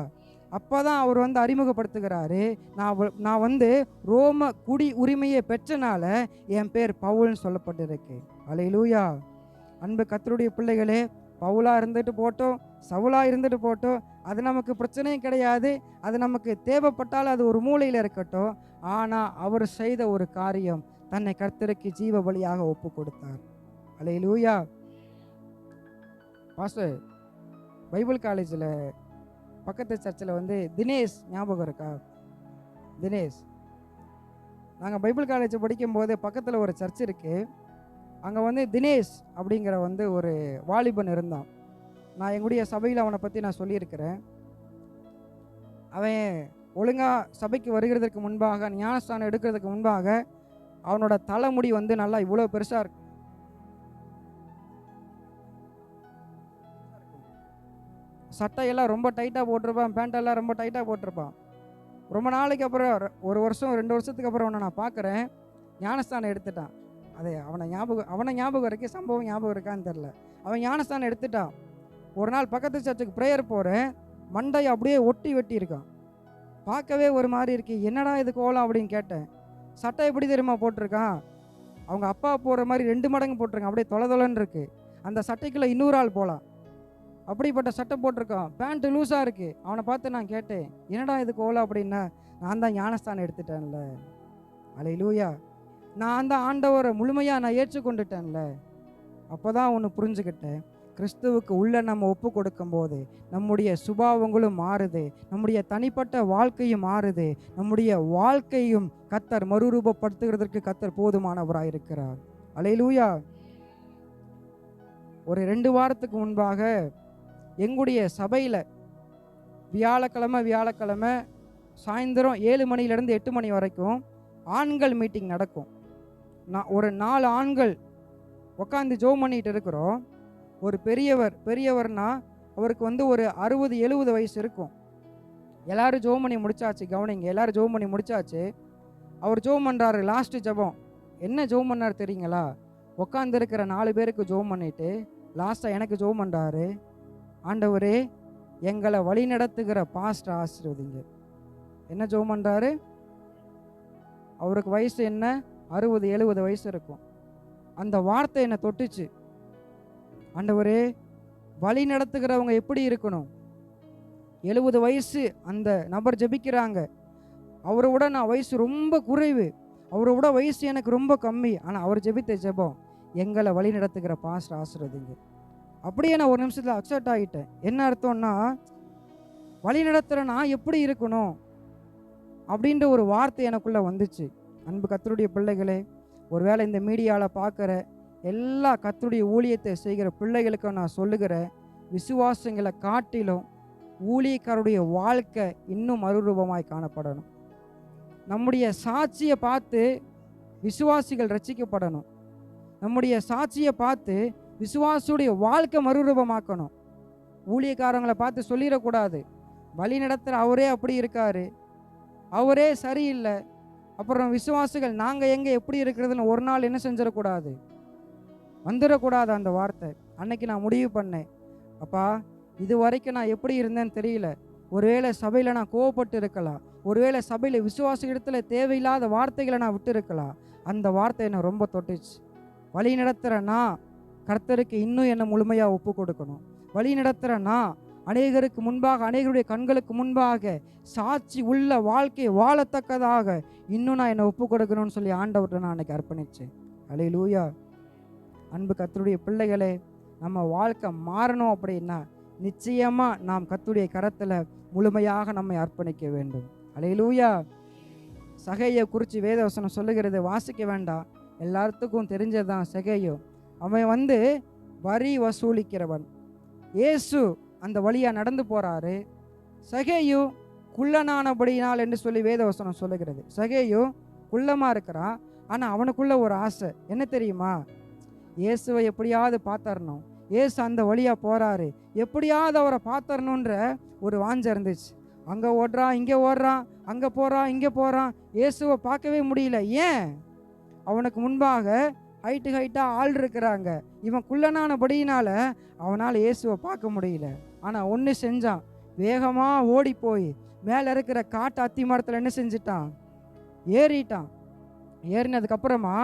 அப்போ தான் அவர் அறிமுகப்படுத்துகிறாரு, நான் ரோம குடி உரிமையை பெற்றனால என் பேர் பவுல்னு சொல்லப்பட்டிருக்கு. அல்லேலூயா. அன்பு கர்த்தருடைய பிள்ளைகளே, பவுலாக இருந்துட்டு போட்டோம், சவுலாக இருந்துட்டு போட்டோம், அது நமக்கு பிரச்சனையும் கிடையாது. அது நமக்கு தேவைப்பட்டால் அது ஒரு மூலையில் இருக்கட்டும். ஆனால் அவர் செய்த ஒரு காரியம், தன்னை கர்த்தருக்கு ஜீவ பலியாக ஒப்பு கொடுத்தார். அல்லேலூயா. பாஸ்டர், பைபிள் காலேஜில் பக்கத்து சர்ச்சில் வந்து தினேஷ் ஞாபகம் இருக்கா? தினேஷ், நாங்கள் பைபிள் காலேஜ் படிக்கும்போது பக்கத்தில் ஒரு சர்ச் இருக்குது. அங்கே வந்து தினேஷ் அப்படிங்கிற வந்து ஒரு வாலிபன் இருந்தான். நான் எங்களுடைய சபையில் அவனை பற்றி நான் சொல்லியிருக்கிறேன். அவன் ஒழுங்காக சபைக்கு வருகிறதுக்கு முன்பாக, ஞானஸ்தானம் எடுக்கிறதுக்கு முன்பாக அவனோட தலைமுடி வந்து நல்லா இவ்வளோ பெருசாக இருக்கும். சட்டையெல்லாம் ரொம்ப டைட்டாக போட்டிருப்பான், பேண்டெல்லாம் ரொம்ப டைட்டாக போட்டிருப்பான். ரொம்ப நாளைக்கு அப்புறம், ஒரு வருஷம் 2 வருஷத்துக்கு அப்புறம் அவனை நான் பார்க்குறேன், ஞானஸ்தானம் எடுத்துட்டான். அது அவனை ஞாபகம் இருக்கே, சம்பவம் ஞாபகம் இருக்கான்னு தெரில. அவன் ஞானஸ்தானம் எடுத்துட்டான். ஒரு நாள் பக்கத்து சர்ச்சுக்கு ப்ரேயர் போகிறேன், மண்டையை அப்படியே ஒட்டி வெட்டி இருக்கான். பார்க்கவே ஒரு மாதிரி இருக்கு. என்னடா இது கோலம் அப்படின்னு கேட்டேன். சட்டை எப்படி தெரியுமா போட்டிருக்கான்? அவங்க அப்பா போடுற மாதிரி 2 மடங்கு போட்டிருக்கான். அப்படியே தொலைன்னு இருக்கு. அந்த சட்டைக்குள்ளே இன்னொரு ஆள் போகலாம், அப்படிப்பட்ட சட்டை போட்டிருக்கான். பேண்ட்டு லூஸாக இருக்குது. அவனை பார்த்து நான் கேட்டேன், என்னடா இது கோலம் அப்படின்னா, நான் தான் ஞானஸ்தானம் எடுத்துட்டேன்ல, அல்லேலூயா, நான் தான் ஆண்டவரை முழுமையாக நான் ஏற்றுக்கொண்டுட்டேன்ல. அப்போ தான் ஒன்று புரிஞ்சுக்கிட்டேன், கிறிஸ்துவுக்கு உள்ள நம்ம ஒப்பு கொடுக்கும் போது நம்முடைய சுபாவங்களும் மாறுது, நம்முடைய தனிப்பட்ட வாழ்க்கையும் மாறுது, நம்முடைய வாழ்க்கையும் கர்த்தர் மறுரூபப்படுத்துகிறதற்கு கர்த்தர் போதுமானவராக இருக்கிறார். அல்லேலூயா. ஒரு 2 வாரத்துக்கு முன்பாக எங்களுடைய சபையில் வியாழக்கிழமை சாயந்தரம் 7 மணிலேருந்து 8 மணி வரைக்கும் ஆண்கள் மீட்டிங் நடக்கும். ஒரு 4 ஆண்கள் உட்காந்து ஜெபம் பண்ணிட்டு இருக்கிறோம். ஒரு பெரியவர்னா அவருக்கு வந்து ஒரு 60-70 வயசு இருக்கும். எல்லாரும் ஜெபம் பண்ணி முடிச்சாச்சு. கவனிங்க, எல்லாரும் ஜெபம் பண்ணி முடிச்சாச்சு. அவர் ஜெபம் பண்ணுறாரு. லாஸ்ட்டு ஜெபம் என்ன ஜெபம் பண்ணார் தெரியுங்களா? உட்காந்து இருக்கிற 4 பேருக்கு ஜெபம் பண்ணிட்டு லாஸ்ட்டாக எனக்கு ஜெபம் பண்ணுறாரு, ஆண்டவரே எங்களை வழி நடத்துகிற பாஸ்டர் ஆசீர்வதிங்க. என்ன ஜெபம் பண்ணுறாரு? அவருக்கு வயசு என்ன, 60-70 வயசு இருக்கும். அந்த வார்த்தை என்னை தொட்டுச்சு. ஆண்டவரே, வழி நடத்துகிறவங்க எப்படி இருக்கணும்? 70 வயசு அந்த நபர் ஜெபிக்கிறாங்க. அவரை விட நான் வயசு ரொம்ப குறைவு, அவரை விட வயசு எனக்கு ரொம்ப கம்மி. ஆனால் அவர் ஜெபித்த ஜெபம், எங்களை வழி நடத்துகிற பாஸ்டர் ஆசீர்வதிங்க. அப்படியே நான் ஒரு நிமிஷத்தில் அக்செப்ட் ஆகிட்டேன். என்ன அர்த்தம்னா, வழி நடத்துகிற நான் எப்படி இருக்கணும் அப்படின்ற ஒரு வார்த்தை எனக்குள்ளே வந்துச்சு. அன்பு கர்த்தருடைய பிள்ளைகளே, ஒருவேளை இந்த மீடியாவில் பார்க்குற எல்லா கர்த்தருடைய ஊழியத்தை செய்கிற பிள்ளைகளுக்கும் நான் சொல்லுகிற, விசுவாசங்களை காட்டிலும் ஊழியக்காரருடைய வாழ்க்கை இன்னும் மறுரூபமாய் காணப்படணும். நம்முடைய சாட்சியை பார்த்து விசுவாசிகள் ரட்சிக்கப்படணும். நம்முடைய சாட்சியை பார்த்து விசுவாசியுடைய வாழ்க்கை மறுரூபமாக்கணும். ஊழியக்காரங்களை பார்த்து சொல்லிடக்கூடாது, வழி நடத்துகிற அவரே அப்படி இருக்காரு, அவரே சரியில்லை, அப்புறம் விசுவாசிகள் நாங்கள் எங்கே எப்படி இருக்கிறதுன்னு ஒரு நாள் என்ன செஞ்சிடக்கூடாது, வந்துடக்கூடாது அந்த வார்த்தை. அன்னைக்கு நான் முடிவு பண்ணேன், அப்பா இது வரைக்கும் நான் எப்படி இருந்தேன்னு தெரியல, ஒருவேளை சபையில் நான் கோவப்பட்டு இருக்கலாம், ஒருவேளை சபையில் விசுவாச இடத்துல தேவையில்லாத வார்த்தைகளை நான் விட்டு இருக்கலாம். அந்த வார்த்தை என்னை ரொம்ப தொட்டுச்சு. வழி நடத்துகிறேன்னா கர்த்தருக்கு இன்னும் என்னை முழுமையாக ஒப்பு கொடுக்கணும். வழி நடத்துகிறேன்னா அநேகருக்கு முன்பாக, அநேகருடைய கண்களுக்கு முன்பாக சாட்சி உள்ள வாழ்க்கை வாழத்தக்கதாக இன்னும் நான் என்னை ஒப்பு கொடுக்கணும்னு சொல்லி ஆண்டவர்கிட்ட நான் அன்னைக்கு அர்ப்பணித்தேன். அல்லேலூயா. அன்பு கர்த்தருடைய பிள்ளைகளே, நம்ம வாழ்க்கை மாறணும் அப்படின்னா நிச்சயமாக நாம் கர்த்தருடைய கரத்தில் முழுமையாக நம்மை அர்ப்பணிக்க வேண்டும். அல்லேலூயா. சகையை குறித்து வேதவசனம் சொல்லுகிறது, வாசிக்க வேண்டாம், எல்லாத்துக்கும் தெரிஞ்சதான். சகையோ அவன் வரி வசூலிக்கிறவன். இயேசு அந்த வழியாக நடந்து போகிறாரு. சகையு குள்ளனானபடினால் என்று சொல்லி வேதவசனம் சொல்லுகிறது. சகையு குள்ளமாக இருக்கிறான், ஆனால் அவனுக்குள்ள ஒரு ஆசை என்ன தெரியுமா? இயேசுவை எப்படியாவது பார்த்தரணும். இயேசு அந்த வழியாக போகிறாரு, எப்படியாவது அவரை பார்த்தரணுன்ற ஒரு வாஞ்சை இருந்துச்சு. அங்கே ஓடுறான், இங்கே ஓடுறான், அங்கே போகிறான், இங்கே போகிறான், இயேசுவை பார்க்கவே முடியல. ஏன்? அவனுக்கு முன்பாக ஹைட்டாக ஆள் இருக்கிறாங்க. இவன் குள்ளனானபடியினால அவனால் இயேசுவை பார்க்க முடியல. ஆனால் ஒன்று செஞ்சான், வேகமாக ஓடி போய் மேலே இருக்கிற காட்டு அத்தி மரத்தில் என்ன செஞ்சிட்டான்? ஏறிட்டான். ஏறினதுக்கப்புறமா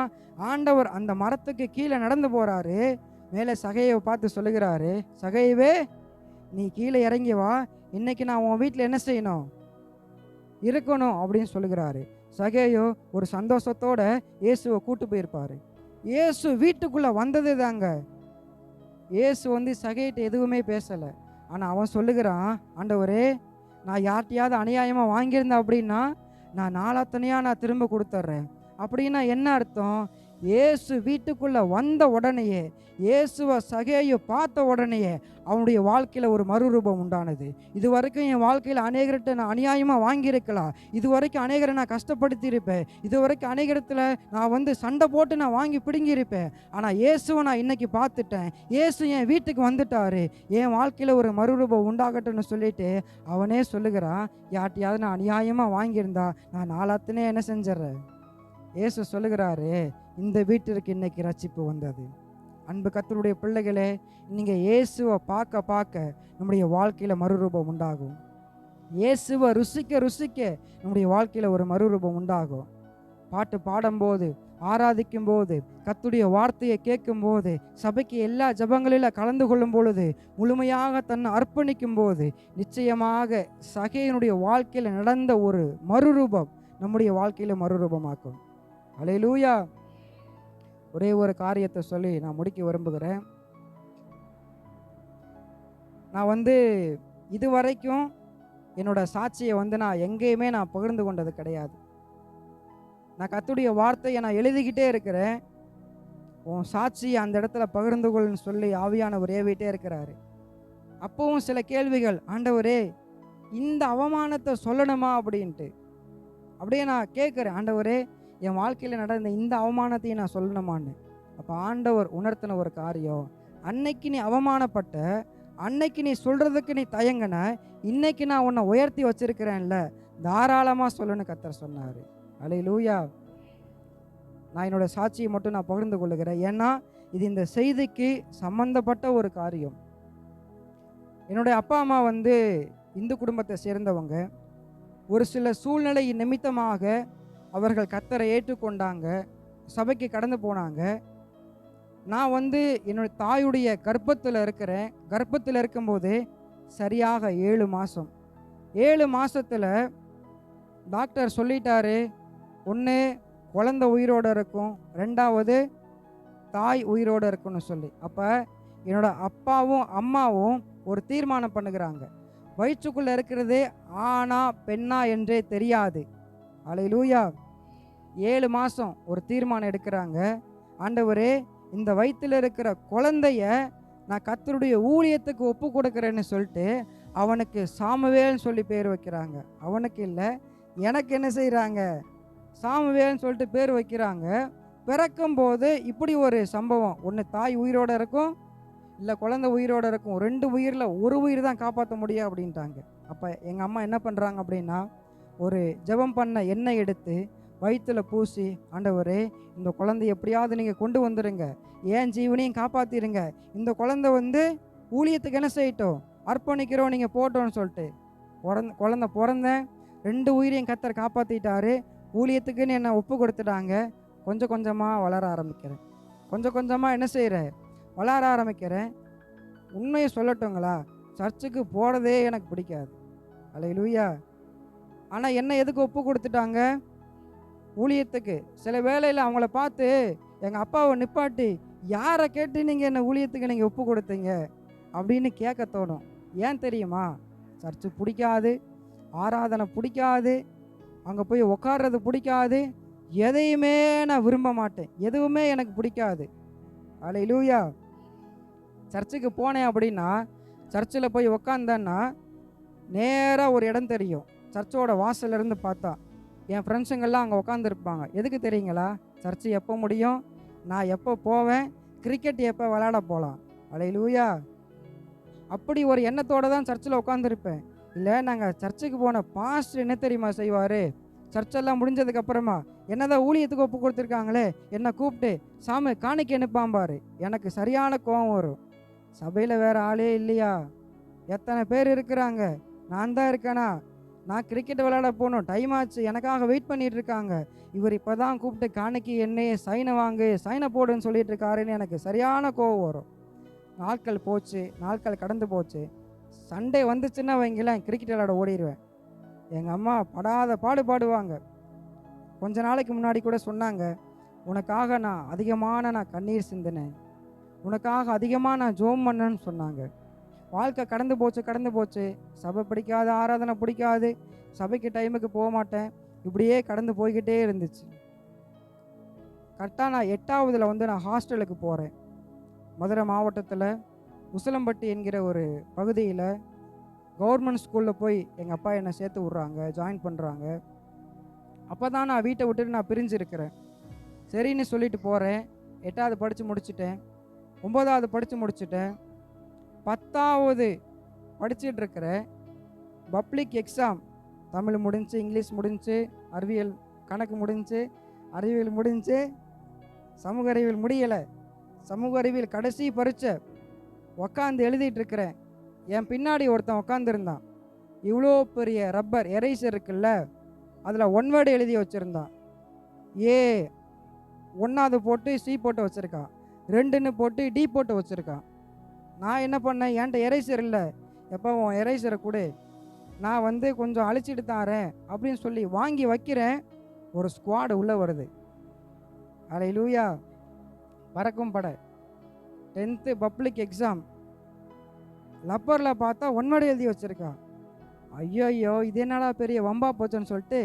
ஆண்டவர் அந்த மரத்துக்கு கீழே நடந்து போகிறாரு. மேலே சகையை பார்த்து சொல்லுகிறாரு, சகையவே நீ கீழே இறங்கி வா, இன்னைக்கு நான் உன் வீட்டில் என்ன செய்யணும்? இருக்கணும் அப்படின்னு சொல்லுகிறாரு. சகையோ ஒரு சந்தோஷத்தோட இயேசுவை கூட்டு போயிருப்பாரு. இயேசு வீட்டுக்குள்ளே வந்தது தாங்க. இயேசு சகையிட்ட எதுவுமே பேசலை. ஆனால் அவன் சொல்லுகிறான், ஆண்டவரே நான் யார்கிட்டையாவது அநியாயமாக வாங்கியிருந்தேன் அப்படின்னா நான் நாளாத்தனையாக நான் திரும்ப கொடுத்துட்றேன். அப்படின்னா என்ன அர்த்தம்? இயேசு வீட்டுக்குள்ளே வந்த உடனேயே, இயேசுவை சகேயு பார்த்த உடனேயே அவனுடைய வாழ்க்கையில் ஒரு மறுரூபம் உண்டானது. இது வரைக்கும் என் வாழ்க்கையில் அநேகர்கிட்ட நான் அநியாயமாக வாங்கியிருக்கலாம், இது வரைக்கும் அநேகரை நான் கஷ்டப்படுத்தியிருப்பேன், இது வரைக்கும் அநேகரத்தில் நான் சண்டை போட்டு நான் வாங்கி பிடுங்கியிருப்பேன். ஆனால் இயேசுவை நான் இன்னைக்கு பார்த்துட்டேன், இயேசு என் வீட்டுக்கு வந்துட்டாரு, என் வாழ்க்கையில் ஒரு மறுரூபம் உண்டாகட்டும்னு சொல்லிட்டு அவனே சொல்லுகிறான், யார்ட்டையாவது நான் அநியாயமாக வாங்கியிருந்தா நான் நாளாத்தினே என்ன செஞ்சிடறேன். இயேசு சொல்லுகிறாரு, இந்த வீட்டிற்கு இன்னைக்கு ரட்சிப்பு வந்தது. அன்பு கர்த்தருடைய பிள்ளைகளே, நீங்கள் இயேசுவை பார்க்க பார்க்க நம்முடைய வாழ்க்கையில் மறுரூபம் உண்டாகும். இயேசுவை ருசிக்க ருசிக்க நம்முடைய வாழ்க்கையில் ஒரு மறுரூபம் உண்டாகும். பாட்டு பாடும்போது, ஆராதிக்கும் போது, கர்த்தருடைய வார்த்தையை கேட்கும்போது, சபைக்கு எல்லா ஜபங்களில் கலந்து கொள்ளும் பொழுது, முழுமையாக தன்னை அர்ப்பணிக்கும் போது, நிச்சயமாக சகேயனுடைய வாழ்க்கையில் நடந்த ஒரு மறுரூபம் நம்முடைய வாழ்க்கையில் மறுரூபமாக்கும். அல்லேலூயா. ஒரே ஒரு காரியத்தை சொல்லி நான் முடிக்க விரும்புகிறேன். நான் இதுவரைக்கும் என்னோட சாட்சியை நான் எங்கேயுமே நான் பகிர்ந்து கொண்டது கிடையாது. நான் கர்த்தருடைய வார்த்தையை நான் எழுதிக்கிட்டே இருக்கிறேன். உன் சாட்சியை அந்த இடத்துல பகிர்ந்து கொள்ளுன்னு சொல்லி ஆவியானவர் ஏவிட்டே இருக்கிறாரு. அப்பவும் சில கேள்விகள், ஆண்டவரே இந்த அவமானத்தை சொல்லணுமா அப்படின்ட்டு அப்படியே நான் கேட்குறேன், ஆண்டவரே என் வாழ்க்கையில் நடந்த இந்த அவமானத்தையும் நான் சொல்லணுமான்னு. அப்போ ஆண்டவர் உணர்த்தின ஒரு காரியம், அன்னைக்கு நீ அவமானப்பட்ட, அன்னைக்கு நீ சொல்கிறதுக்கு நீ தயங்கின, இன்னைக்கு நான் உன்னை உயர்த்தி வச்சிருக்கிறேன்ல, தாராளமாக சொல்லணும்னு கர்த்தர் சொன்னார். அல்லேலூயா. நான் என்னோடய சாட்சியை மட்டும் நான் பகிர்ந்து கொள்ளுகிறேன். ஏன்னா இது இந்த செய்திக்கு சம்பந்தப்பட்ட ஒரு காரியம். என்னுடைய அப்பா அம்மா இந்து குடும்பத்தை சேர்ந்தவங்க. ஒரு சில சூழ்நிலை நிமித்தமாக அவர்கள் கர்த்தரை ஏற்றுக்கொண்டாங்க, சபைக்கு கடந்து போனாங்க. நான் என்னுடைய தாயுடைய கர்ப்பத்தில் இருக்கிறேன். கர்ப்பத்தில் இருக்கும்போது சரியாக 7 மாதம். 7 மாதத்தில் டாக்டர் சொல்லிட்டாரு, ஒன்று குழந்தை உயிரோடு இருக்கும், 2வது தாய் உயிரோடு இருக்குன்னு சொல்லி. அப்போ என்னோட அப்பாவும் அம்மாவும் ஒரு தீர்மானம் பண்ணுகிறாங்க, வயிற்றுக்குள்ளே இருக்கிறது ஆணா பெண்ணா என்றே தெரியாது. அல்லேலூயா. 7 மாதம் ஒரு தீர்மானம் எடுக்கிறாங்க, ஆண்டவரே இந்த வயிற்றில் இருக்கிற குழந்தைய நான் கர்த்தருடைய ஊழியத்துக்கு ஒப்பு கொடுக்குறேன்னு சொல்லிட்டு அவனுக்கு சாமுவேல்னு சொல்லி பேர் வைக்கிறாங்க. அவனுக்கு இல்லை, எனக்கு என்ன செய்கிறாங்க, சாமுவேல்னு சொல்லிட்டு பேர் வைக்கிறாங்க. பிறக்கும்போது இப்படி ஒரு சம்பவம், ஒன்று தாய் உயிரோடு இருக்கும், இல்லை குழந்தை உயிரோடு இருக்கும், 2 உயிரில் ஒரு உயிர் தான் காப்பாற்ற முடியும் அப்படின்ட்டாங்க. அப்போ எங்கள் அம்மா என்ன பண்ணுறாங்க அப்படின்னா, ஒரு ஜெபம் பண்ண எண்ணெய் எடுத்து வயிற்றில் பூசி, ஆண்டவரே இந்த குழந்தை எப்படியாவது நீங்கள் கொண்டு வந்துடுங்க, ஏன் ஜீவனையும் காப்பாற்றிடுங்க, இந்த குழந்தை ஊழியத்துக்கு என்ன செய்யட்டும், அர்ப்பணிக்கிறோம், நீங்கள் போட்டோன்னு சொல்லிட்டு குழந்தை பிறந்தேன். 2 உயிரையும் கர்த்தர் காப்பாற்றிட்டாரு. ஊழியத்துக்குன்னு என்னை ஒப்பு கொடுத்துட்டாங்க. கொஞ்சம் கொஞ்சமாக வளர ஆரம்பிக்கிறேன். கொஞ்சம் கொஞ்சமாக என்ன செய்கிறேன், வளர ஆரம்பிக்கிறேன். உண்மையை சொல்லட்டுங்களா, சர்ச்சுக்கு போகிறதே எனக்கு பிடிக்காது. அல்லேலூயா. ஆனால் என்ன எதுக்கு ஒப்பு கொடுத்துட்டாங்க, ஊழியத்துக்கு. சில வேளையில் அவங்கள பார்த்து எங்கள் அப்பாவை நிப்பாட்டி, யாரை கேட்டு நீங்கள் என்ன ஊழியத்துக்கு நீங்கள் ஒப்பு கொடுத்தீங்க அப்படின்னு கேட்க தோணும். ஏன் தெரியுமா, சர்ச்சு பிடிக்காது, ஆராதனை பிடிக்காது, அங்கே போய் உட்கார்றது பிடிக்காது, எதையுமே நான் விரும்ப மாட்டேன், எதுவுமே எனக்கு பிடிக்காது. அல்லேலூயா. சர்ச்சுக்கு போனேன் அப்படின்னா, சர்ச்சில் போய் உக்காந்தேன்னா நேராக ஒரு இடம் தெரியும், சர்ச்சோட வாசலிருந்து பார்த்தா என் ஃப்ரெண்ட்ஸுங்கெல்லாம் அங்கே உட்காந்துருப்பாங்க. எதுக்கு தெரியுங்களா, சர்ச்சு எப்போ முடியும், நான் எப்போ போவேன், கிரிக்கெட் எப்போ விளையாட போகலாம். அல்லேலூயா. அப்படி ஒரு எண்ணத்தோடு தான் சர்ச்சில் உட்காந்துருப்பேன். இல்லை, நாங்கள் சர்ச்சுக்கு போன பாஸ்டர் என்ன தெரியுமா செய்வார், சர்ச்செல்லாம் முடிஞ்சதுக்கப்புறமா என்னதான் ஊழியத்துக்கு ஒப்பு கொடுத்துருக்காங்களே என்னை கூப்பிட்டு சாமி காணிக்க அனுப்பாம்பார். எனக்கு சரியான கோபம் வரும். சபையில் வேறு ஆளே இல்லையா, எத்தனை பேர் இருக்கிறாங்க, நான் தான் இருக்கேனா, நான் கிரிக்கெட் விளையாட போகணும், டைம் ஆச்சு, எனக்காக வெயிட் பண்ணிட்டு இருக்காங்க, இவர் இப்போ தான் கூப்பிட்டு காணிக்கு என்னையே சைனை வாங்கு சைனை போடுன்னு சொல்லிட்டு இருக்காருன்னு எனக்கு சரியான கோவம் வரும். நாட்கள் போச்சு, நாட்கள் கடந்து போச்சு. சண்டே வந்துச்சுன்னா வைங்களேன், கிரிக்கெட் விளையாட ஓடிடுவேன். எங்கள் அம்மா படாத பாடுவாங்க. கொஞ்ச நாளைக்கு முன்னாடி கூட சொன்னாங்க, உனக்காக நான் கண்ணீர் சிந்தினேன், உனக்காக அதிகமாக நான் ஜோம் பண்ணேன்னு சொன்னாங்க. வாழ்க்கை கடந்து போச்சு. சபை பிடிக்காது, ஆராதனை பிடிக்காது, சபைக்கு டைமுக்கு போக மாட்டேன், இப்படியே கடந்து போய்கிட்டே இருந்துச்சு. கரெக்டாக நான் 8ஆவதுல வந்து நான் ஹாஸ்டலுக்கு போகிறேன். மதுரை மாவட்டத்தில் உசிலம்பட்டி என்கிற ஒரு பகுதியில் கவர்மெண்ட் ஸ்கூலில் போய் எங்கள் அப்பா என்னை சேர்த்து விட்றாங்க, ஜாயின் பண்ணுறாங்க. அப்போ தான் நான் வீட்டை விட்டுட்டு நான் பிரிஞ்சிருக்கிறேன். சரின்னு சொல்லிட்டு போகிறேன். 8ஆவது படித்து முடிச்சிட்டேன், 9ஆவது படித்து முடிச்சிட்டேன், 10ஆவது படிச்சுட்டு இருக்கிறேன். பப்ளிக் எக்ஸாம் தமிழ் முடிஞ்சு, இங்கிலீஷ் முடிஞ்சு, அறிவியல் கணக்கு முடிஞ்சு, அறிவியல் முடிஞ்சு, சமூக அறிவியல் முடியலை. சமூக அறிவியல் கடைசி பரீட்சை உக்காந்து எழுதிட்டு இருக்கிறேன். என் பின்னாடி ஒருத்தன் உக்காந்துருந்தான். இவ்வளோ பெரிய ரப்பர் எரேசர் இருக்குல்ல, அதில் ஒன் வேர்டு எழுதி வச்சுருந்தான். ஏ 1ஆவது போட்டு சி போட்டு வச்சுருக்கான், 2ன்னு போட்டு டி போட்டு வச்சுருக்கான். நான் என்ன பண்ணேன், என்கிட்ட எரேசர் இல்லை, எப்போ உன் எரேசரை கொடு, நான் வந்து கொஞ்சம் அழிச்சிட்டு தாரேன் அப்படின்னு சொல்லி வாங்கி வைக்கிறேன். ஒரு ஸ்குவாடு உள்ளே வருது. அல்லேலூயா. பறக்கும் படை 10th பப்ளிக் எக்ஸாம். லப்பரில் பார்த்தா ஒன்வடை எழுதி வச்சுருக்கா. ஐயோ இது என்னடா பெரிய வம்பா போச்சுன்னு சொல்லிட்டு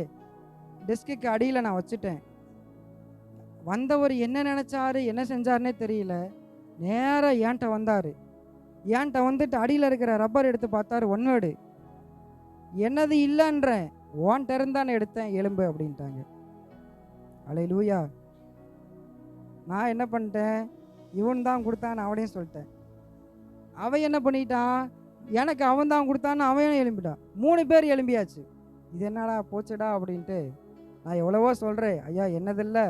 டெஸ்க்குக்கு அடியில் நான் வச்சுட்டேன். வந்தவர் என்ன நினச்சாரு, என்ன செஞ்சாருன்னே தெரியல. நேராக ஏன்ட்ட வந்தார். ஏன்ட்ட வந்துட்டு அடியில் இருக்கிற ரப்பர் எடுத்து பார்த்தாரு, ஒன்வேர்டு. என்னது இல்லைன்றேன், ஓன்ட்ட இருந்தானே எடுத்தேன், எலும்பு அப்படின்ட்டாங்க. அல்லேலூயா. நான் என்ன பண்ணிட்டேன், இவன் தான் கொடுத்தான்னு அவனையும் சொல்லிட்டேன். அவன் என்ன பண்ணிட்டான், எனக்கு அவன் தான் கொடுத்தான்னு அவன் எழும்பிட்டான். 3 பேர் எழும்பியாச்சு. இது என்னடா போச்சுடா அப்படின்ட்டு நான் எவ்வளவோ சொல்கிறேன், ஐயா என்னதில்லை,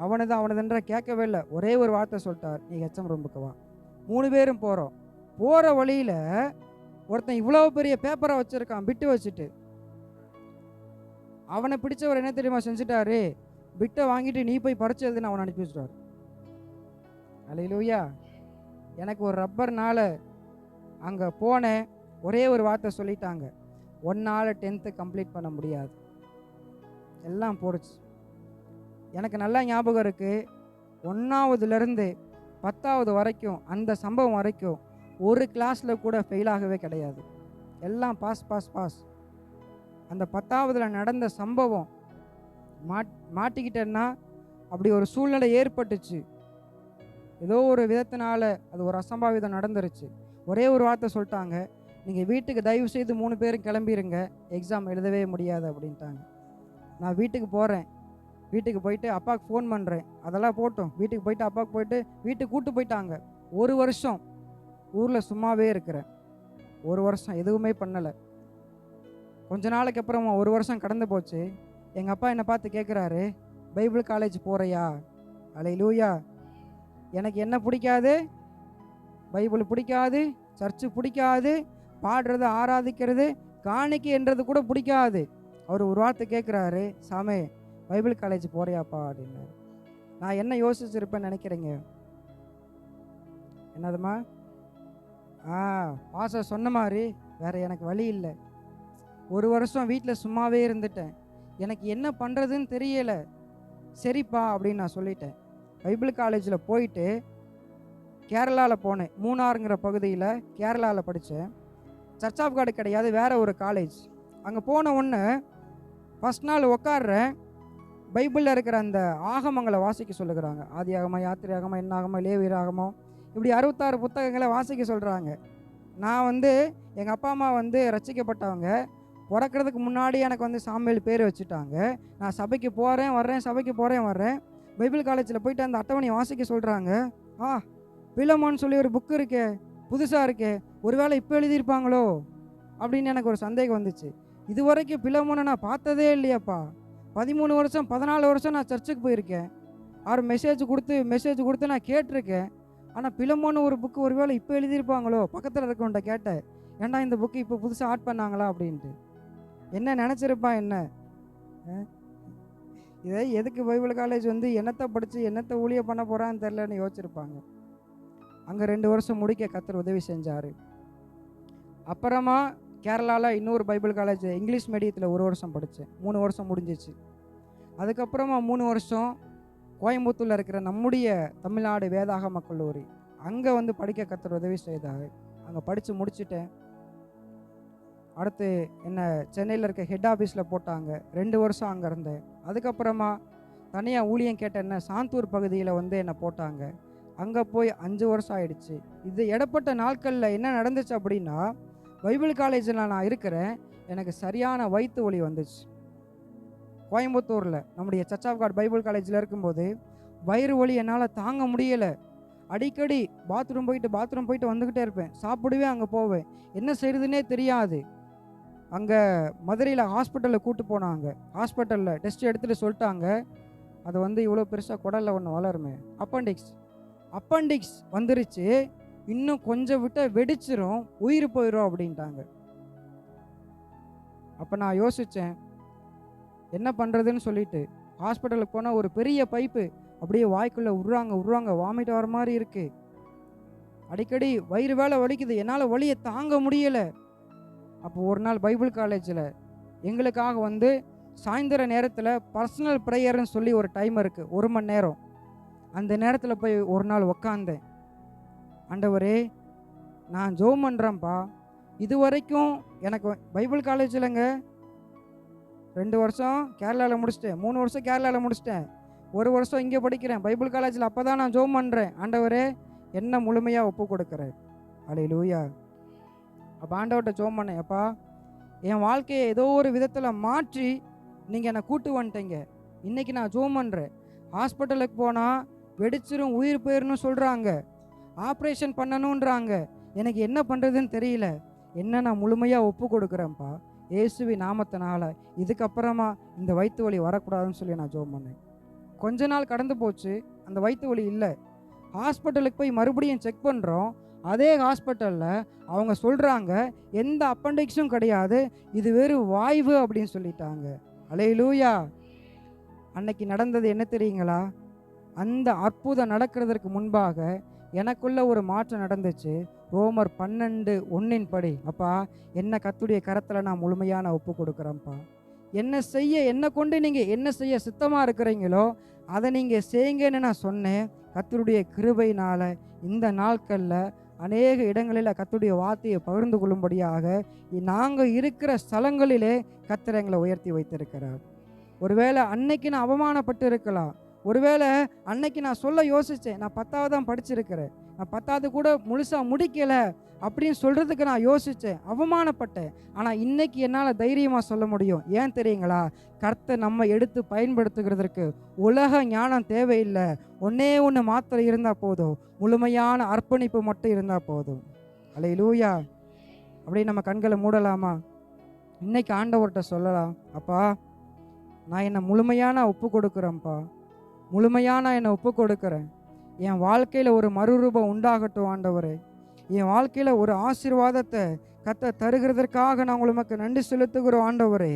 அவனதுன்ற கேட்கவே இல்லை. ஒரே ஒரு வார்த்தை சொல்லிட்டார், நீ ஹெச்எம் ரூமுக்கு வா. 3 பேரும் போகிறோம். போகிற வழியில் ஒருத்தன் இவ்வளோ பெரிய பேப்பரை வச்சுருக்கான், பிட்டு வச்சுட்டு. அவனை பிடிச்சவர் என்ன தெரியுமா செஞ்சுட்டாரு, பிட்டை வாங்கிட்டு நீ போய் பறிச்சு எழுதுன்னு அவனை அனுப்பி வச்சுட்டார். அல்லேலூயா. எனக்கு ஒரு ரப்பர்னால அங்கே போனேன். ஒரே ஒரு வார்த்தை சொல்லிட்டாங்க, ஒன்னால் 10th கம்ப்ளீட் பண்ண முடியாது. எல்லாம் போடுச்சு. எனக்கு நல்லா ஞாபகம் இருக்குது, 1ஆவதுலேருந்து 10ஆவது வரைக்கும், அந்த சம்பவம் வரைக்கும் ஒரு கிளாஸில் கூட ஃபெயிலாகவே கிடையாது. எல்லாம் பாஸ். அந்த 10ஆவதுல நடந்த சம்பவம் மாட்டிக்கிட்டேன்னா அப்படி ஒரு சூழ்நிலை ஏற்பட்டுச்சு. ஏதோ ஒரு விதத்தினால அது ஒரு அசம்பாவிதம் நடந்துருச்சு. ஒரே ஒரு வார்த்தை சொல்லிட்டாங்க, நீங்கள் வீட்டுக்கு தயவு செய்து 3 பேரும் கிளம்பிடுங்க, எக்ஸாம் எழுதவே முடியாது அப்படின்ட்டாங்க. நான் வீட்டுக்கு போகிறேன். வீட்டுக்கு போயிட்டு அப்பாவுக்கு ஃபோன் பண்ணுறேன். அதெல்லாம் போட்டோம். வீட்டுக்கு போயிட்டு அப்பாவுக்கு போயிட்டு வீட்டுக்கு கூப்பிட்டு போயிட்டாங்க. 1 வருஷம் ஊரில் சும்மாவே இருக்கிறேன். 1 வருஷம் எதுவுமே பண்ணலை. கொஞ்ச நாளைக்கு அப்புறம் 1 வருஷம் கடந்து போச்சு. எங்கள் அப்பா என்னை பார்த்து கேட்குறாரு, பைபிள் காலேஜ் போகிறையா? அல்லேலூயா. எனக்கு என்ன பிடிக்காது, பைபிள் பிடிக்காது, சர்ச்சு பிடிக்காது, பாடுறது ஆராதிக்கிறது காணிக்கைன்றது கூட பிடிக்காது. அவர் ஒரு வார்த்தை கேட்குறாரு, சாமே பைபிள் காலேஜ் போகிறியாப்பா அப்படின்னு. நான் என்ன யோசிச்சிருப்பேன்னு நினைக்கிறீங்க? என்னதுமா? பாஸ்டர் சொன்ன மாதிரி வேறு எனக்கு வழி இல்லை. 1 வருஷம் வீட்டில் சும்மாவே இருந்துட்டேன். எனக்கு என்ன பண்ணுறதுன்னு தெரியலை. சரிப்பா அப்படின்னு நான் சொல்லிட்டேன். பைபிள் காலேஜில் போயிட்டு கேரளாவில் போனேன். மூணாறுங்கிற பகுதியில் கேரளாவில் படித்தேன். சர்ச் ஆஃப் காட் கிடையாது, வேறு ஒரு காலேஜ். அங்கே போன உடனே ஃபஸ்ட் நாள் உட்காடுறேன். பைபிளில் இருக்கிற அந்த ஆகமங்களை வாசிக்க சொல்லுகிறாங்க. ஆதி ஆகமம், யாத்திரை ஆகமம், என்ன ஆகமம், லேவியர் ஆகமம், இப்படி 66 புத்தகங்களை வாசிக்க சொல்கிறாங்க. நான் வந்து எங்கள் அப்பா அம்மா வந்து ரட்சிக்கப்பட்டவங்க. பிறக்கிறதுக்கு முன்னாடி எனக்கு வந்து சாமுவேல் பேர் வச்சுட்டாங்க. நான் சபைக்கு போகிறேன் வர்றேன், சபைக்கு போகிறேன் வர்றேன். பைபிள் காலேஜில் போயிட்டு அந்த அட்டவணையை வாசிக்க சொல்கிறாங்க. பிலமோன்னு சொல்லி ஒரு புக்கு இருக்கே, புதுசாக இருக்கே, ஒருவேளை இப்போ எழுதியிருப்பாங்களோ அப்படின்னு எனக்கு ஒரு சந்தேகம் வந்துச்சு. இது வரைக்கும் பிலமோனை நான் பார்த்ததே இல்லையாப்பா. 13 வருஷம் 14 வருஷம் நான் சர்ச்சுக்கு போயிருக்கேன். அவர் மெசேஜ் கொடுத்து நான் கேட்டிருக்கேன். ஆனால் பிலமோன்னு ஒரு புக்கு ஒருவேளை இப்போ எழுதியிருப்பாங்களோ. பக்கத்தில் இருக்கவன்ட்ட கேட்டேன், ஏன்டா இந்த புக்கு இப்போ புதுசாக ஆட் பண்ணாங்களா அப்படின்ட்டு. என்ன நினச்சிருப்பான் என்ன? இதை எதுக்கு பைபிள் காலேஜ் வந்து என்னத்தை படித்து என்னத்தை ஊழிய பண்ண போகிறான்னு தெரிலன்னு யோசிச்சிருப்பாங்க. அங்கே 2 வருஷம் முடிக்க கர்த்தர் உதவி செஞ்சார். அப்புறமா கேரளாவில் இன்னொரு பைபிள் காலேஜ் இங்கிலீஷ் மீடியத்தில் 1 வருஷம் படித்தேன். 3 வருஷம் முடிஞ்சிச்சு. அதுக்கப்புறமா 3 வருஷம் கோயம்புத்தூரில் இருக்கிற நம்முடைய தமிழ்நாடு வேதாகம கல்லூரி, அங்கே வந்து படிக்க கர்த்தர் உதவி செய்தார். அங்கே படித்து முடிச்சிட்டேன். அடுத்து என்னை சென்னையில் இருக்க ஹெட் ஆஃபீஸில் போட்டாங்க. 2 வருஷம் அங்கே இருந்தேன். அதுக்கப்புறமா தனியாக ஊழியம் கேட்ட என்ன சாந்தூர் பகுதியில் என்னை போட்டாங்க. அங்கே போய் 5 வருஷம் ஆயிடுச்சு. இது இடப்பட்ட நாட்களில் என்ன நடந்துச்சு அப்படின்னா, பைபிள் காலேஜில் நான் இருக்கிறேன். எனக்கு சரியான வயிற்று வலி வந்துச்சு. கோயம்புத்தூரில் நம்முடைய சர்ச் ஆஃப் காட் பைபிள் காலேஜில் இருக்கும்போது வயிறு வலி என்னால் தாங்க முடியலை. அடிக்கடி பாத்ரூம் போயிட்டு வந்துக்கிட்டே இருப்பேன். சாப்பிடுவேன், அங்கே போவேன். என்ன செய்கிறதுனே தெரியாது. அங்கே மதுரையில் ஹாஸ்பிட்டலில் கூப்பிட்டு போனாங்க. ஹாஸ்பிட்டலில் டெஸ்ட் எடுத்துகிட்டு சொல்லிட்டாங்க, அது இவ்வளோ பெருசாக குடலில் ஒன்று வளருமே, அப்பண்டிக்ஸ் வந்துருச்சு, இன்னும் கொஞ்சம் விட்டால் வெடிச்சிரும், உயிர் போயிடும் அப்படின்ட்டாங்க. அப்போ நான் யோசித்தேன் என்ன பண்ணுறதுன்னு சொல்லிட்டு ஹாஸ்பிட்டலுக்கு போனால் ஒரு பெரிய பைப்பு அப்படியே வாய்க்குள்ளே விட்றாங்க, வாமிட் வர மாதிரி இருக்குது. அடிக்கடி வயிறு வேலை வலிக்குது, என்னால் வலியை தாங்க முடியலை. அப்போ ஒரு நாள் பைபிள் காலேஜில் எங்களுக்காக சாயந்தர நேரத்தில் பர்சனல் ப்ரேயர்னு சொல்லி ஒரு டைம் இருக்குது, 1 மணி நேரம். அந்த நேரத்தில் போய் ஒரு நாள் உக்காந்தேன். ஆண்டவரே, நான் ஜெபம் பண்ணுறேன்ப்பா. இது வரைக்கும் எனக்கு பைபிள் காலேஜில்ங்க 2 வருஷம் கேரளாவில் முடிச்சிட்டேன், 3 வருஷம் கேரளாவில் முடிச்சிட்டேன், 1 வருஷம் இங்கே படிக்கிறேன் பைபிள் காலேஜில். அப்போ தான் நான் ஜெபம் பண்ணுறேன், ஆண்டவரே என்ன முழுமையாக ஒப்பு கொடுக்குறேன். அல்லேலூயா. அப்போ ஆண்டவர்கிட்ட ஜெபம் பண்ணேன், அப்பா என் வாழ்க்கையை ஏதோ ஒரு விதத்தில் மாற்றி நீங்கள் என்னை கூட்டு வந்துட்டீங்க. இன்றைக்கி நான் ஜெபம் பண்ணுறேன். ஹாஸ்பிட்டலுக்கு போனால் வெடிச்சிரும், உயிர் போயிடணும் சொல்கிறாங்க, ஆப்ரேஷன் பண்ணணுன்றாங்க. எனக்கு என்ன பண்ணுறதுன்னு தெரியல. என்ன நான் முழுமையாக ஒப்பு கொடுக்குறேன்ப்பா இயேசுவின் நாமத்தினால. இதுக்கப்புறமா இந்த வயிற்று வலி வரக்கூடாதுன்னு சொல்லி நான் ஜெபம் பண்ணேன். கொஞ்ச நாள் கடந்து போச்சு, அந்த வயிற்று வலி இல்லை. ஹாஸ்பிட்டலுக்கு போய் மறுபடியும் செக் பண்ணுறோம். அதே ஹாஸ்பிட்டலில் அவங்க சொல்கிறாங்க எந்த அப்பண்டிக்ஸும் கிடையாது, இது வெறும் வாய்வு அப்படின்னு சொல்லிட்டாங்க. அல்லேலூயா. அன்னைக்கு நடந்தது என்ன தெரியுங்களா? அந்த அற்புதம் நடக்கிறதுக்கு முன்பாக எனக்குள்ள ஒரு மாற்றம் நடந்துச்சு. ரோமர் 12:1 படி, அப்பா என்ன கர்த்தருடைய கரத்தில் நான் முழுமையான ஒப்பு கொடுக்குறேன்ப்பா. என்ன கொண்டு நீங்கள் என்ன செய்ய சித்தமாக இருக்கிறீங்களோ அதை நீங்கள் செய்யுங்கன்னு நான் சொன்னேன். கர்த்தருடைய கிருபையினால் இந்த நாட்களில் அநேக இடங்களில் கர்த்தருடைய வார்த்தையை பகிர்ந்து கொள்ளும்படியாக நாங்கள் இருக்கிற ஸ்தலங்களிலே கர்த்தர் எங்களை உயர்த்தி வைத்திருக்கிறார். ஒருவேளை அன்னைக்கு நான் அவமானப்பட்டு இருக்கலாம். ஒருவேளை அன்னைக்கு நான் சொல்ல யோசித்தேன், நான் 10வது தான் படிச்சிருக்கிறேன், நான் 10வது கூட முழுசாக முடிக்கலை அப்படின்னு சொல்கிறதுக்கு நான் யோசித்தேன், அவமானப்பட்டேன். ஆனால் இன்னைக்கு என்னால் தைரியமாக சொல்ல முடியும். ஏன் தெரியுங்களா? கர்த்தர் நம்ம எடுத்து பயன்படுத்துகிறதற்கு உலக ஞானம் தேவையில்லை. ஒன்றே ஒன்று மாத்திரம் இருந்தால் போதும், முழுமையான அர்ப்பணிப்பு மட்டும் இருந்தால் போதும். அல்லேலூயா. அப்படியே நம்ம கண்களை மூடலாமா? இன்னைக்கு ஆண்டவர்கிட்ட சொல்லலாம், அப்பா நான் என்னை முழுமையான ஒப்பு கொடுக்குறேன்ப்பா, முழுமையான என்னை ஒப்பு கொடுக்குறேன். என் வாழ்க்கையில் ஒரு மறுரூபம் உண்டாகட்டும் ஆண்டவரே. என் வாழ்க்கையில் ஒரு ஆசீர்வாதத்தை கர்த்தர் தருகிறதற்காக நாங்கள் உமக்கு நன்றி செலுத்துகிறோம் ஆண்டவரே.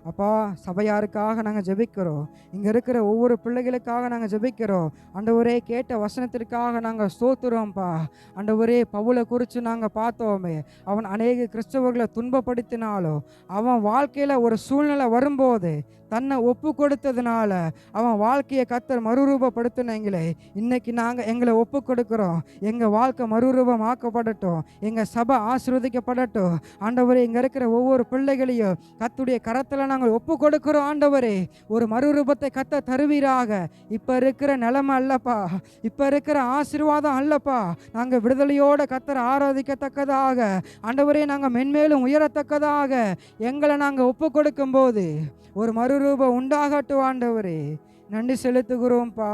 அப்பா சபையாருக்காக நாங்கள் ஜெபிக்கிறோம், இங்கே இருக்கிற ஒவ்வொரு பிள்ளைகளுக்காக நாங்கள் ஜெபிக்கிறோம் ஆண்டவரே. கேட்ட வசனத்திற்காக நாங்கள் ஸ்தோத்திரம்ப்பா ஆண்டவரே. பவுலை குறித்து நாங்கள் பார்த்தோமே, அவன் அநேக கிறிஸ்தவர்களை துன்பப்படுத்தினாலும் அவன் வாழ்க்கையில் ஒரு சூழ்நிலை வரும்போது தன்னை ஒப்பு கொடுத்ததுனால அவன் வாழ்க்கையை கர்த்தர் மறுரூபப்படுத்தினீங்களே. இன்னைக்கு நாங்கள் எங்களை ஒப்பு கொடுக்குறோம். எங்கள் வாழ்க்கை மறுரூபமாக்கப்படட்டும், எங்கள் சபை ஆசீர்வதிக்கப்படட்டும் ஆண்டவரே. இங்கே இருக்கிற ஒவ்வொரு பிள்ளைகளையும் கர்த்தருடைய கரத்தில் நாங்கள் ஒப்பு கொடுக்குறோம் ஆண்டவரே. ஒரு மறுரூபத்தை கர்த்தர் தருவீராக. இப்போ இருக்கிற நிலைமை அல்லப்பா, இப்போ இருக்கிற ஆசீர்வாதம் அல்லப்பா, நாங்கள் விடுதலையோடு கர்த்தர் ஆராதிக்கத்தக்கதாக ஆண்டவரே, நாங்கள் மென்மேலும் உயரத்தக்கதாக எங்களை நாங்கள் ஒப்பு கொடுக்கும்போது ஒரு மறுரூபம் உண்டாகட்டும் ஆண்டவரே. நன்றி செலுத்துகிறோம்ப்பா.